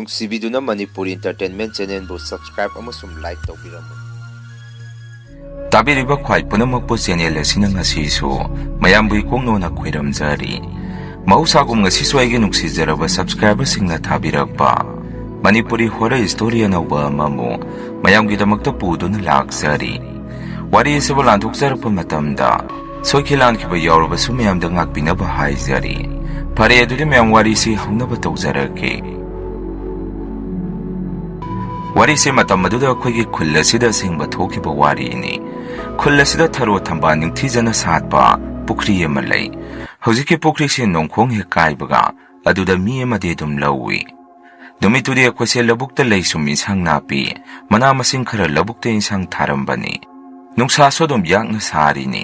ꯅꯨꯡꯁꯤꯕꯤꯗꯨꯅ Manipur entertainment ꯆꯦꯅꯦꯜꯕꯨ subscribe ꯑꯃꯁꯨꯡ like ꯇꯧꯕꯤꯔꯝꯃꯨ꯫ ꯇꯥꯕꯤꯔꯤꯕ ꯈ꯭ꯋꯥꯏ ꯄꯨꯝꯅꯃꯛꯄꯨ ꯆꯦꯅꯦꯜ ꯑꯁꯤꯅ ꯉꯁꯤꯁꯨ ꯃꯌꯥꯝꯕꯨ ꯏꯀꯣꯛꯅꯣꯅ ꯈꯣꯏꯔꯝꯖꯔꯤ꯫ ꯃꯍꯧꯁꯥꯒꯨꯝ ꯉꯁꯤꯁꯨ ꯑꯩꯒꯤ ꯅꯨꯡꯁꯤꯖꯔꯕ ꯁꯕꯁꯀ꯭ꯔꯥꯏꯕꯔꯁꯤꯡꯅ ꯊꯥꯕꯤꯔꯛꯄ ꯃꯅꯤꯄꯨꯔꯤ ꯍꯣꯔꯔ ꯁ꯭ꯇꯣꯔꯤ ꯑꯅꯧꯕ ꯑꯃꯃꯨꯛ ꯃꯌꯥꯝꯒꯤꯗꯃꯛꯇ ꯄꯨꯗꯨꯅ ꯂꯥꯛꯆꯔꯤ꯫ ꯋꯥꯔꯤ ꯑꯁꯤꯕꯨ ꯂꯥꯟꯊꯣꯛꯆꯔꯛꯄ ꯃꯇꯝꯗ ꯁꯣꯏꯈꯤ ꯂꯥꯟꯈꯤꯕ ꯌꯥꯎꯔꯕꯁꯨ ꯃꯌꯥꯝꯗ ꯉꯥꯛꯄꯤꯅꯕ ꯍꯥꯏꯖꯔꯤ꯫ ꯐꯔꯦ ꯑꯗꯨꯗꯤ ꯃꯌꯥꯝ ꯋꯥꯔꯤꯁꯤ ꯍꯧꯅꯕ ꯇꯧꯖꯔꯒꯦ꯫ ꯋꯥꯔꯤꯁꯤ ꯃꯇꯝ ꯑꯗꯨꯗ ꯑꯩꯈꯣꯏꯒꯤ ꯈꯨꯜ ꯑꯁꯤꯗ ꯑꯁꯦꯡꯕ ꯊꯣꯛꯈꯤꯕ ꯋꯥꯔꯤꯅꯤ꯫ ꯈꯨꯜ ꯑꯁꯤꯗ ꯊꯔꯣ ꯊꯝꯕꯥꯜ ꯅꯤꯡꯊꯤꯖꯅ ꯁꯥꯠꯄ ꯄꯨꯈ꯭ꯔꯤ ꯑꯃ ꯂꯩ꯫ ꯍꯧꯖꯤꯛꯀꯤ ꯄꯨꯈ꯭ꯔꯤꯁꯤ ꯅꯣꯡꯈꯣꯡ ꯍꯦꯛ ꯀꯥꯏꯕꯒ ꯑꯗꯨꯗ ꯃꯤ ꯑꯃꯗꯤ ꯑꯗꯨꯝ ꯂꯧꯏ꯫ ꯅꯨꯃꯤꯠꯇꯨꯗꯤ ꯑꯩꯈꯣꯏꯁꯦ ꯂꯧꯕꯨꯛꯇ ꯂꯩꯁꯨꯝ ꯏꯟꯁꯥꯡ ꯅꯥꯄꯤ ꯃꯅꯥ ꯃꯁꯤꯡ ꯈꯔ ꯂꯧꯕꯨꯛꯇ ꯏꯟꯁꯥꯡ ꯊꯥꯔꯝꯕꯅꯤ꯫ ꯅꯨꯡꯁꯥꯁꯨ ꯑꯗꯨꯝ ꯌꯥꯛꯅ ꯁꯥꯔꯤꯅꯤ꯫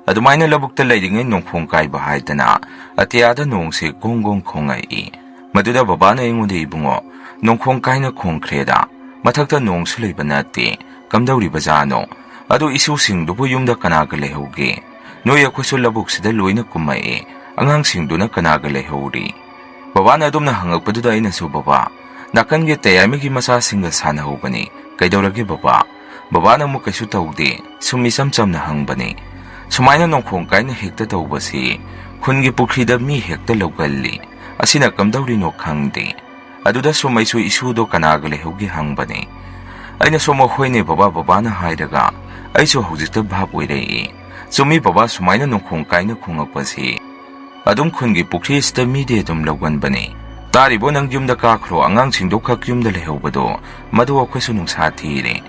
ꯑꯗꯨꯃꯥꯏꯅ ꯂꯧꯕꯨꯛꯇ ꯂꯩꯔꯤꯉꯩ ꯅꯣꯡꯈꯣꯡ ꯀꯥꯏꯕ ꯍꯥꯏꯗꯅ ꯑꯇꯤꯌꯥꯗ ꯅꯣꯡꯁꯦ ꯒꯣꯡ ꯒꯣꯡ ꯈꯣꯡꯉꯛꯏ꯫ ꯃꯗꯨꯗ ꯕꯕꯥꯅ ꯑꯩꯉꯣꯟꯗ ꯏꯕꯨꯡꯉꯣ ꯅꯣꯡꯈꯣꯡ ꯀꯥꯏꯅ ꯈꯣꯡꯈ꯭ꯔꯦꯗ ꯃꯊꯛꯇ ꯅꯣꯡꯁꯨ ꯂꯩꯕ ꯅꯠꯇꯦ ꯀꯝꯗꯧꯔꯤꯕꯖꯥꯠꯅꯣ ꯑꯗꯨ ꯏꯁꯨꯁꯤꯡꯗꯨꯕꯨ ꯌꯨꯝꯗ ꯀꯅꯥꯒ ꯂꯩꯍꯧꯒꯦ ꯅꯣꯏ ꯑꯩꯈꯣꯏꯁꯨ ꯂꯧꯕꯨꯛꯁꯤꯗ ꯂꯣꯏꯅ ꯀꯨꯝꯃꯛꯑꯦ ꯑꯉꯥꯡꯁꯤꯡꯗꯨꯅ ꯀꯅꯥꯒ ꯂꯩꯍꯧꯔꯤ꯫ ꯕꯕꯥꯅ ꯑꯗꯨꯝꯅ ꯍꯪꯉꯛꯄꯗꯨꯗ ꯑꯩꯅꯁꯨ ꯕꯕꯥ ꯅꯥꯀꯟꯒꯤ ꯇꯌꯥꯏꯃꯒꯤ ꯃꯆꯥꯁꯤꯡꯒ ꯁꯥꯟꯅꯍꯧꯕꯅꯤ ꯀꯩꯗꯧꯔꯒꯦ ꯕꯕꯥ? ꯕꯕꯥꯅ ꯑꯃꯨꯛ ꯀꯩꯁꯨ ꯇꯧꯗꯦ ꯁꯨꯝ ꯏꯆꯝ ꯆꯝꯅ ꯍꯪꯕꯅꯤ꯫ ꯁꯨꯃꯥꯏꯅ ꯅꯣꯡꯈꯣꯡ ꯀꯥꯏꯅ ꯍꯦꯛꯇ ꯇꯧꯕꯁꯤ ꯈꯨꯟꯒꯤ ꯄꯨꯈ꯭ꯔꯤꯗ ꯃꯤ ꯍꯦꯛꯇ ꯂꯧꯒꯜꯂꯤ ꯑꯁꯤꯅ ꯀꯝꯗꯧꯔꯤꯅꯣ ꯈꯪꯗꯦ꯫ ꯑꯗꯨꯗ ꯁꯨꯝ ꯑꯩꯁꯨ ꯏꯁꯨꯗꯣ ꯀꯅꯥꯒ ꯂꯩꯍꯧꯒꯦ ꯍꯪꯕꯅꯤ꯫ ꯑꯩꯅ ꯁꯨꯝ ꯍꯣꯏꯅꯦ ꯕꯕꯥ ꯕꯕꯥꯅ ꯍꯥꯏꯔꯒ ꯑꯩꯁꯨ ꯍꯧꯖꯤꯛꯇ ꯚꯥꯞ ꯑꯣꯏꯔꯛꯏ꯫ ꯆꯨꯝꯃꯤ ꯕꯕꯥ ꯁꯨꯃꯥꯏꯅ ꯅꯣꯡꯈꯣꯡ ꯀꯥꯏꯅ ꯈꯣꯡꯉꯛꯄꯁꯤ ꯑꯗꯨꯝ ꯈꯨꯟꯒꯤ ꯄꯨꯈ꯭ꯔꯤꯁꯤꯗ ꯃꯤꯗꯤ ꯑꯗꯨꯝ ꯂꯧꯒꯟꯕꯅꯤ꯫ ꯇꯥꯔꯤꯕꯣ ꯅꯪ ꯌꯨꯝꯗ ꯀꯥꯈ꯭ꯔꯣ ꯑꯉꯥꯡꯁꯤꯡꯗꯣ ꯈꯛ ꯌꯨꯝꯗ ꯂꯩꯍꯧꯕꯗꯣ ꯃꯗꯨ ꯑꯩꯈꯣꯏꯁꯨ ꯅꯨꯡꯁꯥ ꯊꯤꯔꯦ꯫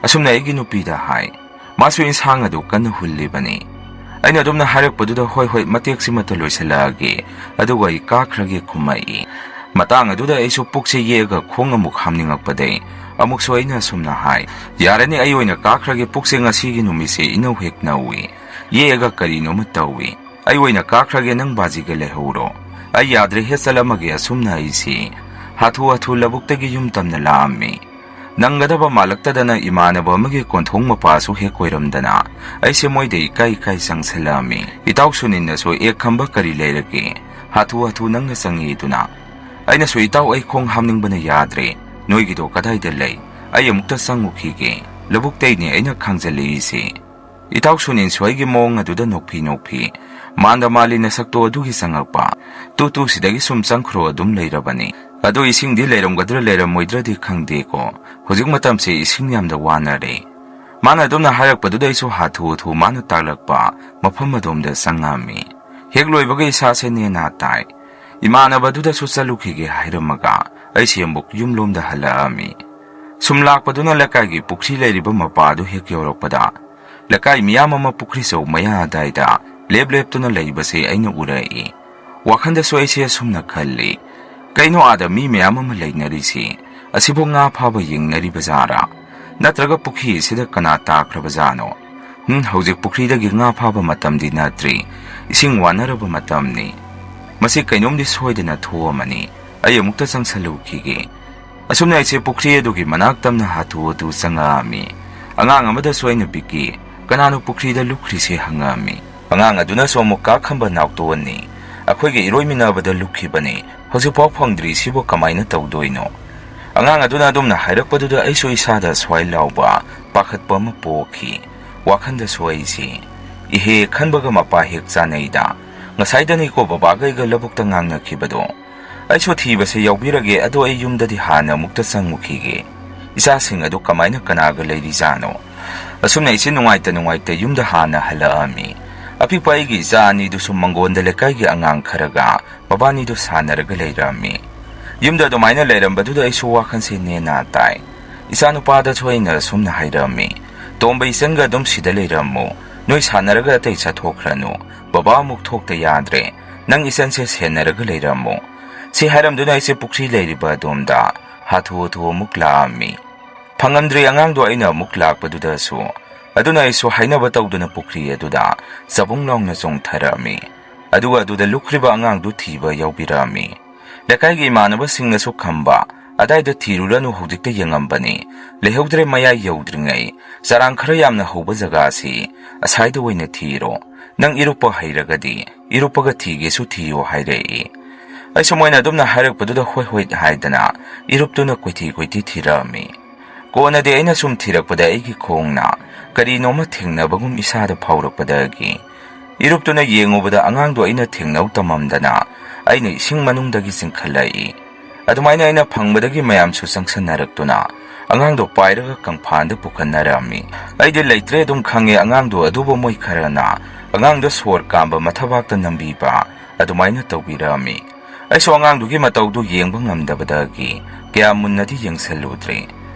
ꯑꯁꯨꯝꯅ ꯑꯩꯒꯤ ꯅꯨꯄꯤꯗ ꯍꯥꯏ꯫ ꯃꯥꯁꯨ ꯏꯟꯁꯥꯡ ꯑꯗꯨ ꯀꯟꯅ ꯍꯨꯜꯂꯤꯕꯅꯤ꯫ ꯑꯩꯅ ꯑꯗꯨꯝꯅ ꯍꯥꯏꯔꯛꯄꯗꯨꯗ ꯍꯣꯏ ꯃꯇꯦꯛꯁꯤꯃꯇ ꯂꯣꯏꯁꯤꯜꯂꯛꯑꯒꯦ ꯑꯗꯨꯒ ꯑꯩ ꯀꯥꯈ꯭ꯔꯒꯦ ꯈꯨꯝꯃꯛꯏ꯫ ꯃꯇꯥꯡ ꯑꯗꯨꯗ ꯑꯩꯁꯨ ꯄꯨꯛꯁꯦ ꯌꯦꯛꯑꯒ ꯈꯣꯡ ꯑꯃꯨꯛ ꯍꯥꯝꯅꯤꯡꯉꯛꯄꯗꯩ ꯑꯃꯨꯛꯁꯨ ꯑꯩꯅ ꯑꯁꯨꯝꯅ ꯍꯥꯏ ꯌꯥꯔꯅꯤ ꯑꯩ ꯑꯣꯏꯅ ꯀꯥꯈ꯭ꯔꯒꯦ ꯄꯨꯛꯁꯦ ꯉꯁꯤꯒꯤ ꯅꯨꯃꯤꯠꯁꯦ ꯏꯅꯧ ꯍꯦꯛ ꯅꯧꯏ ꯌꯦꯛꯑꯒ ꯀꯔꯤꯅꯣꯃ ꯇꯧꯏ ꯑꯩ ꯑꯣꯏꯅ ꯀꯥꯈ꯭ꯔꯒꯦ ꯅꯪ ꯕꯥꯖꯤꯒ ꯂꯩꯍꯧꯔꯣ ꯑꯩ ꯌꯥꯗ꯭ꯔꯦ ꯍꯦ ꯆꯠꯂꯝꯃꯒꯦ ꯑꯁꯨꯝꯅ ꯑꯩꯁꯤ ꯍꯥꯊꯨ ꯂꯧꯕꯨꯛꯇꯒꯤ ꯌꯨꯝ ꯇꯝꯅ ꯂꯥꯛꯑꯝꯃꯤ꯫ ꯅꯪꯒꯗꯕ ꯃꯥꯜꯂꯛꯇꯗꯅ ꯏꯃꯥꯟꯅꯕ ꯑꯃꯒꯤ ꯀꯣꯟꯊꯣꯡ ꯃꯄꯥꯁꯨ ꯍꯦꯛ ꯀꯣꯏꯔꯝꯗꯅ ꯑꯩꯁꯦ ꯃꯣꯏꯗ ꯏꯀꯥꯏ ꯆꯪꯁꯜꯂꯛꯑꯝꯃꯤ꯫ ꯏꯇꯥꯎ ꯁꯨꯅꯤꯟꯅꯁꯨ ꯑꯦꯛ ꯈꯝꯕ ꯀꯔꯤ ꯂꯩꯔꯒꯦ ꯍꯥꯊꯨ ꯅꯪꯅ ꯆꯪꯉꯤꯗꯨꯅ ꯑꯩꯅꯁꯨ ꯏꯇꯥꯎ ꯑꯩ ꯈꯣꯡ ꯍꯥꯝꯅꯤꯡꯕꯅ ꯌꯥꯗ꯭ꯔꯦ ꯅꯣꯏꯒꯤꯗꯣ ꯀꯗꯥꯏꯗ ꯂꯩ ꯑꯩ ꯑꯃꯨꯛꯇ ꯆꯪꯉꯨꯈꯤꯒꯦ ꯂꯧꯕꯨꯛꯇꯩꯅꯦ ꯑꯩꯅ ꯈꯥꯡꯖꯜꯂꯛꯏꯁꯦ꯫ ꯏꯇꯥꯎ ꯁꯨꯅꯤꯟꯁꯨ ꯑꯩꯒꯤ ꯃꯑꯣꯡ ꯑꯗꯨꯗ ꯅꯣꯛꯐꯤ ꯃꯥꯟꯗ ꯃꯥꯜꯂꯤ ꯅꯁꯛꯇꯣ ꯑꯗꯨꯒꯤ ꯆꯪꯉꯛꯄ ꯇꯨ ꯁꯤꯗꯒꯤ ꯁꯨꯝ ꯆꯪꯈ꯭ꯔꯣ ꯑꯗꯨꯝ ꯂꯩꯔꯕꯅꯤ꯫ ꯑꯗꯣ ꯏꯁꯤꯡꯗꯤ ꯂꯩꯔꯝꯒꯗ꯭ꯔꯥ ꯂꯩꯔꯝꯃꯣꯏꯗ꯭ꯔꯗꯤ ꯈꯪꯗꯦꯀꯣ ꯍꯧꯖꯤꯛ ꯃꯇꯝꯁꯦ ꯏꯁꯤꯡ ꯌꯥꯝꯅ ꯋꯥꯅꯔꯦ꯫ ꯃꯥꯅ ꯑꯗꯨꯝꯅ ꯍꯥꯏꯔꯛꯄꯗꯨꯗ ꯑꯩꯁꯨ ꯍꯥꯊꯨ ꯃꯥꯅ ꯇꯥꯛꯂꯛꯄ ꯃꯐꯝ ꯑꯗꯣꯝꯗ ꯆꯪꯉꯝꯃꯤ꯫ ꯍꯦꯛ ꯂꯣꯏꯕꯒ ꯏꯁꯥꯁꯦ ꯅꯦꯅꯥ ꯇꯥꯏ꯫ ꯏꯃꯥꯟꯅꯕꯗꯨꯗꯁꯨ ꯆꯠꯂꯨꯈꯤꯒꯦ ꯍꯥꯏꯔꯝꯃꯒ ꯑꯩꯁꯦ ꯑꯃꯨꯛ ꯌꯨꯝꯂꯣꯝꯗ ꯍꯜꯂꯛꯑꯝꯃꯤ꯫ ꯁꯨꯝ ꯂꯥꯛꯄꯗꯨꯅ ꯂꯩꯀꯥꯏꯒꯤ ꯄꯨꯈ꯭ꯔꯤ ꯂꯩꯔꯤꯕ ꯃꯄꯥꯗꯨ ꯍꯦꯛ ꯌꯧꯔꯛꯄꯗ ꯂꯩꯀꯥꯏ ꯃꯤꯌꯥꯝ ꯑꯃ ꯄꯨꯈ꯭ꯔꯤ ꯆꯧ ꯃꯌꯥ ꯑꯗꯥꯏꯗ ꯂꯦꯞꯇꯨꯅ ꯂꯩꯕꯁꯦ ꯑꯩꯅ ꯎꯔꯛꯏ꯫ ꯋꯥꯈꯟꯗꯁꯨ ꯑꯩꯁꯦ ꯑꯁꯨꯝꯅ ꯈꯜꯂꯤ ꯀꯩꯅꯣ ꯑꯥꯗ ꯃꯤ ꯃꯌꯥꯝ ꯑꯃ ꯂꯩꯅꯔꯤꯁꯤ ꯑꯁꯤꯕꯨ ꯉꯥ ꯐꯥꯕ ꯌꯦꯡꯅꯔꯤꯕꯖꯥꯔꯥ ꯅꯠꯇ꯭ꯔꯒ ꯄꯨꯈ꯭ꯔꯤ ꯑꯁꯤꯗ ꯀꯅꯥ ꯇꯥꯈ꯭ꯔꯕꯖꯥꯠꯅꯣ? ꯍꯧꯖꯤꯛ ꯄꯨꯈ꯭ꯔꯤꯗꯒꯤ ꯉꯥ ꯐꯥꯕ ꯃꯇꯝꯗꯤ ꯅꯠꯇ꯭ꯔꯤ ꯏꯁꯤꯡ ꯋꯥꯅꯔꯕ ꯃꯇꯝꯅꯤ꯫ ꯃꯁꯤ ꯀꯩꯅꯣꯝꯗꯤ ꯁꯣꯏꯗꯅ ꯊꯣꯛꯑꯝꯃꯅꯤ ꯑꯩ ꯑꯃꯨꯛꯇ ꯆꯪꯁꯜꯂꯨꯈꯤꯒꯦ꯫ ꯑꯁꯨꯝꯅ ꯑꯩꯁꯦ ꯄꯨꯈ꯭ꯔꯤ ꯑꯗꯨꯒꯤ ꯃꯅꯥꯛ ꯇꯝꯅ ꯍꯥꯊꯨ ꯆꯪꯉꯛꯑꯝꯃꯤ꯫ ꯑꯉꯥꯡ ꯑꯃꯗꯁꯨ ꯑꯩꯅ ꯄꯤꯛꯏ ꯀꯅꯥꯅꯣ ꯄꯨꯈ꯭ꯔꯤꯗ ꯂꯨꯞꯈ꯭ꯔꯤꯁꯦ ꯍꯪꯉꯛꯑꯝꯃꯤ꯫ ꯑꯉꯥꯡ ꯑꯗꯨꯅꯁꯨ ꯑꯃꯨꯛ ꯀꯥꯈꯝꯕ ꯅꯥꯎꯇꯣꯟꯅꯤ ꯑꯩꯈꯣꯏꯒꯤ ꯏꯔꯣꯏꯃꯤꯟꯅꯕꯗ ꯂꯨꯞꯈꯤꯕꯅꯤ ꯍꯧꯖꯤꯛꯐꯥꯎ ꯐꯪꯗ꯭ꯔꯤ ꯁꯤꯕꯨ ꯀꯃꯥꯏꯅ ꯇꯧꯗꯣꯏꯅꯣ? ꯑꯉꯥꯡ ꯑꯗꯨꯅ ꯑꯗꯨꯝꯅ ꯍꯥꯏꯔꯛꯄꯗꯨꯗ ꯑꯩꯁꯨ ꯏꯁꯥꯗ ꯁ꯭ꯋꯥꯏ ꯂꯥꯎꯕ ꯄꯥꯈꯠꯄ ꯑꯃ ꯄꯣꯛꯈꯤ꯫ ꯋꯥꯈꯟꯗꯁꯨ ꯑꯩꯁꯤ ꯏꯍꯦ ꯈꯟꯕꯒ ꯃꯄꯥ ꯍꯦꯛ ꯆꯥꯅꯩꯗ ꯉꯁꯥꯏꯗꯅꯤꯀꯣ ꯕꯕꯥꯒꯩꯒ ꯂꯧꯕꯨꯛꯇ ꯉꯥꯡꯅꯈꯤꯕꯗꯣ ꯑꯩꯁꯨ ꯊꯤꯕꯁꯦ ꯌꯥꯎꯕꯤꯔꯒꯦ ꯑꯗꯣ ꯑꯩ ꯌꯨꯝꯗꯗꯤ ꯍꯥꯟꯅ ꯑꯃꯨꯛꯇ ꯆꯪꯉꯨꯈꯤꯒꯦ ꯏꯆꯥꯁꯤꯡ ꯑꯗꯨ ꯀꯅꯥꯒ ꯂꯩꯔꯤꯖꯥꯠꯅꯣ? ꯑꯁꯨꯝꯅ ꯑꯩꯁꯦ ꯅꯨꯡꯉꯥꯏꯇ ꯌꯨꯝꯗ ꯍꯥꯟꯅ ꯍꯜꯂꯛꯑꯝꯃꯤ꯫ ꯑꯄꯤꯛꯄ ꯑꯩꯒꯤ ꯏꯆꯥ ꯑꯅꯤꯗꯨꯁꯨ ꯃꯪꯒꯣꯟꯗ ꯂꯩꯀꯥꯏꯒꯤ ꯑꯉꯥꯡ ꯈꯔꯒ ꯃꯕꯥꯅꯤꯗꯨ ꯁꯥꯟꯅꯔꯒ ꯂꯩꯔꯝꯃꯤ꯫ ꯌꯨꯝꯗ ꯑꯗꯨꯃꯥꯏꯅ ꯂꯩꯔꯝꯕꯗꯨꯗ ꯑꯩꯁꯨ ꯋꯥꯈꯟꯁꯦ ꯅꯦꯅꯥ ꯇꯥꯏ꯫ ꯏꯆꯥꯅꯨꯄꯥꯗꯁꯨ ꯑꯩꯅ ꯑꯁꯨꯝꯅ ꯍꯥꯏꯔꯝꯃꯤ ꯇꯣꯝꯕ ꯏꯆꯟꯒ ꯑꯗꯨꯝ ꯁꯤꯗ ꯂꯩꯔꯝꯃꯨ ꯅꯣꯏ ꯁꯥꯟꯅꯔꯒ ꯑꯇꯩ ꯆꯠꯊꯣꯛꯈ꯭ꯔꯅꯨ ꯕꯕꯥ ꯑꯃꯨꯛ ꯊꯣꯛꯇ ꯌꯥꯗ꯭ꯔꯦ ꯅꯪ ꯏꯆꯟꯁꯦ ꯁꯦꯟꯅꯔꯒ ꯂꯩꯔꯝꯃꯨ꯫ ꯁꯤ ꯍꯥꯏꯔꯝꯗꯨꯅ ꯑꯩꯁꯦ ꯄꯨꯈ꯭ꯔꯤ ꯂꯩꯔꯤꯕ ꯑꯗꯣꯝꯗ ꯍꯥꯊꯨ ꯑꯃꯨꯛ ꯂꯥꯛꯑꯝꯃꯤ꯫ ꯐꯪꯉꯝꯗ꯭ꯔꯦ ꯑꯉꯥꯡꯗꯣ ꯑꯩꯅ ꯑꯃꯨꯛ ꯂꯥꯛꯄꯗꯨꯗꯁꯨ ꯑꯗꯨꯅ ꯑꯩꯁꯨ ꯍꯥꯏꯅꯕ ꯇꯧꯗꯨꯅ ꯄꯨꯈ꯭ꯔꯤ ꯑꯗꯨꯗ ꯆꯕꯨꯡ ꯂꯥꯎꯅ ꯆꯣꯡꯊꯔꯛꯑꯝꯃꯤ ꯑꯗꯨꯒ ꯑꯗꯨꯗ ꯂꯨꯞꯈ꯭ꯔꯤꯕ ꯑꯉꯥꯡꯗꯨ ꯊꯤꯕ ꯌꯥꯎꯕꯤꯔꯛꯑꯝꯃꯤ꯫ ꯂꯩꯀꯥꯏꯒꯤ ꯏꯃꯥꯟꯅꯕꯁꯤꯡꯅꯁꯨ ꯈꯝꯕ ꯑꯗꯥꯏꯗ ꯊꯤꯔꯨꯔꯅꯨ ꯍꯧꯖꯤꯛꯇ ꯌꯦꯡꯉꯝꯕꯅꯤ ꯂꯩꯍꯧꯗ꯭ꯔꯦ ꯃꯌꯥꯏ ꯌꯧꯗ꯭ꯔꯤꯉꯩ ꯆꯔꯥꯡ ꯈꯔ ꯌꯥꯝꯅ ꯍꯧꯕ ꯖꯒꯥꯁꯤ ꯑꯁꯥꯏꯗ ꯑꯣꯏꯅ ꯊꯤꯔꯣ ꯅꯪ ꯏꯔꯨꯞꯄ ꯍꯩꯔꯒꯗꯤ ꯏꯔꯨꯞꯄꯒ ꯊꯤꯒꯦꯁꯨ ꯊꯤꯌꯣ ꯍꯥꯏꯔꯛꯏ꯫ ꯑꯩꯁꯨ ꯃꯣꯏꯅ ꯑꯗꯨꯝꯅ ꯍꯥꯏꯔꯛꯄꯗꯨꯗ ꯍꯣꯏ ꯍꯣꯏ ꯍꯥꯏꯗꯅ ꯏꯔꯨꯞꯇꯨꯅ ꯀꯣꯏꯊꯤ ꯊꯤꯔꯛꯑꯝꯃꯤ꯫ ꯀꯣꯟꯅꯗꯤ ꯑꯩꯅ ꯁꯨꯝ ꯊꯤꯔꯛꯄꯗ ꯑꯩꯒꯤ ꯈꯣꯡꯅ ꯀꯔꯤꯅꯣꯃ ꯊꯦꯡꯅꯕꯒꯨꯝ ꯏꯁꯥꯗ ꯐꯥꯎꯔꯛꯄꯗꯒꯤ ꯏꯔꯨꯞꯇꯨꯅ ꯌꯦꯡꯉꯨꯕꯗ ꯑꯉꯥꯡꯗꯣ ꯑꯩꯅ ꯊꯦꯡꯅꯧ ꯇꯝꯃꯝꯗꯅ ꯑꯩꯅ ꯏꯁꯤꯡ ꯃꯅꯨꯡꯗꯒꯤ ꯆꯤꯡꯈꯠꯂꯛꯏ꯫ ꯑꯗꯨꯃꯥꯏꯅ ꯑꯩꯅ ꯐꯪꯕꯗꯒꯤ ꯃꯌꯥꯝꯁꯨ ꯆꯪꯁꯟꯅꯔꯛꯇꯨꯅ ꯑꯉꯥꯡꯗꯣ ꯄꯥꯏꯔꯒ ꯀꯪꯐꯥꯟꯗ ꯄꯨꯈꯠꯅꯔꯝꯃꯤ꯫ ꯑꯩꯗꯤ ꯂꯩꯇ꯭ꯔꯦ ꯑꯗꯨꯝ ꯈꯪꯉꯦ ꯑꯉꯥꯡꯗꯣ, ꯑꯗꯨꯕꯨ ꯃꯣꯏ ꯈꯔꯅ ꯑꯉꯥꯡꯗꯣ ꯁꯣꯔ ꯀꯥꯝꯕ ꯃꯊꯕꯥꯛꯇ ꯅꯝꯕꯤꯕ ꯑꯗꯨꯃꯥꯏꯅ ꯇꯧꯕꯤꯔꯝꯃꯤ꯫ ꯑꯩꯁꯨ ꯑꯉꯥꯡꯗꯨꯒꯤ ꯃꯇꯧꯗꯨ ꯌꯦꯡꯕ ꯉꯝꯗꯕꯗꯒꯤ ꯀꯌꯥ ꯃꯨꯟꯅꯗꯤ ꯌꯦꯡꯁꯜꯂꯨꯗ꯭ꯔꯦ꯫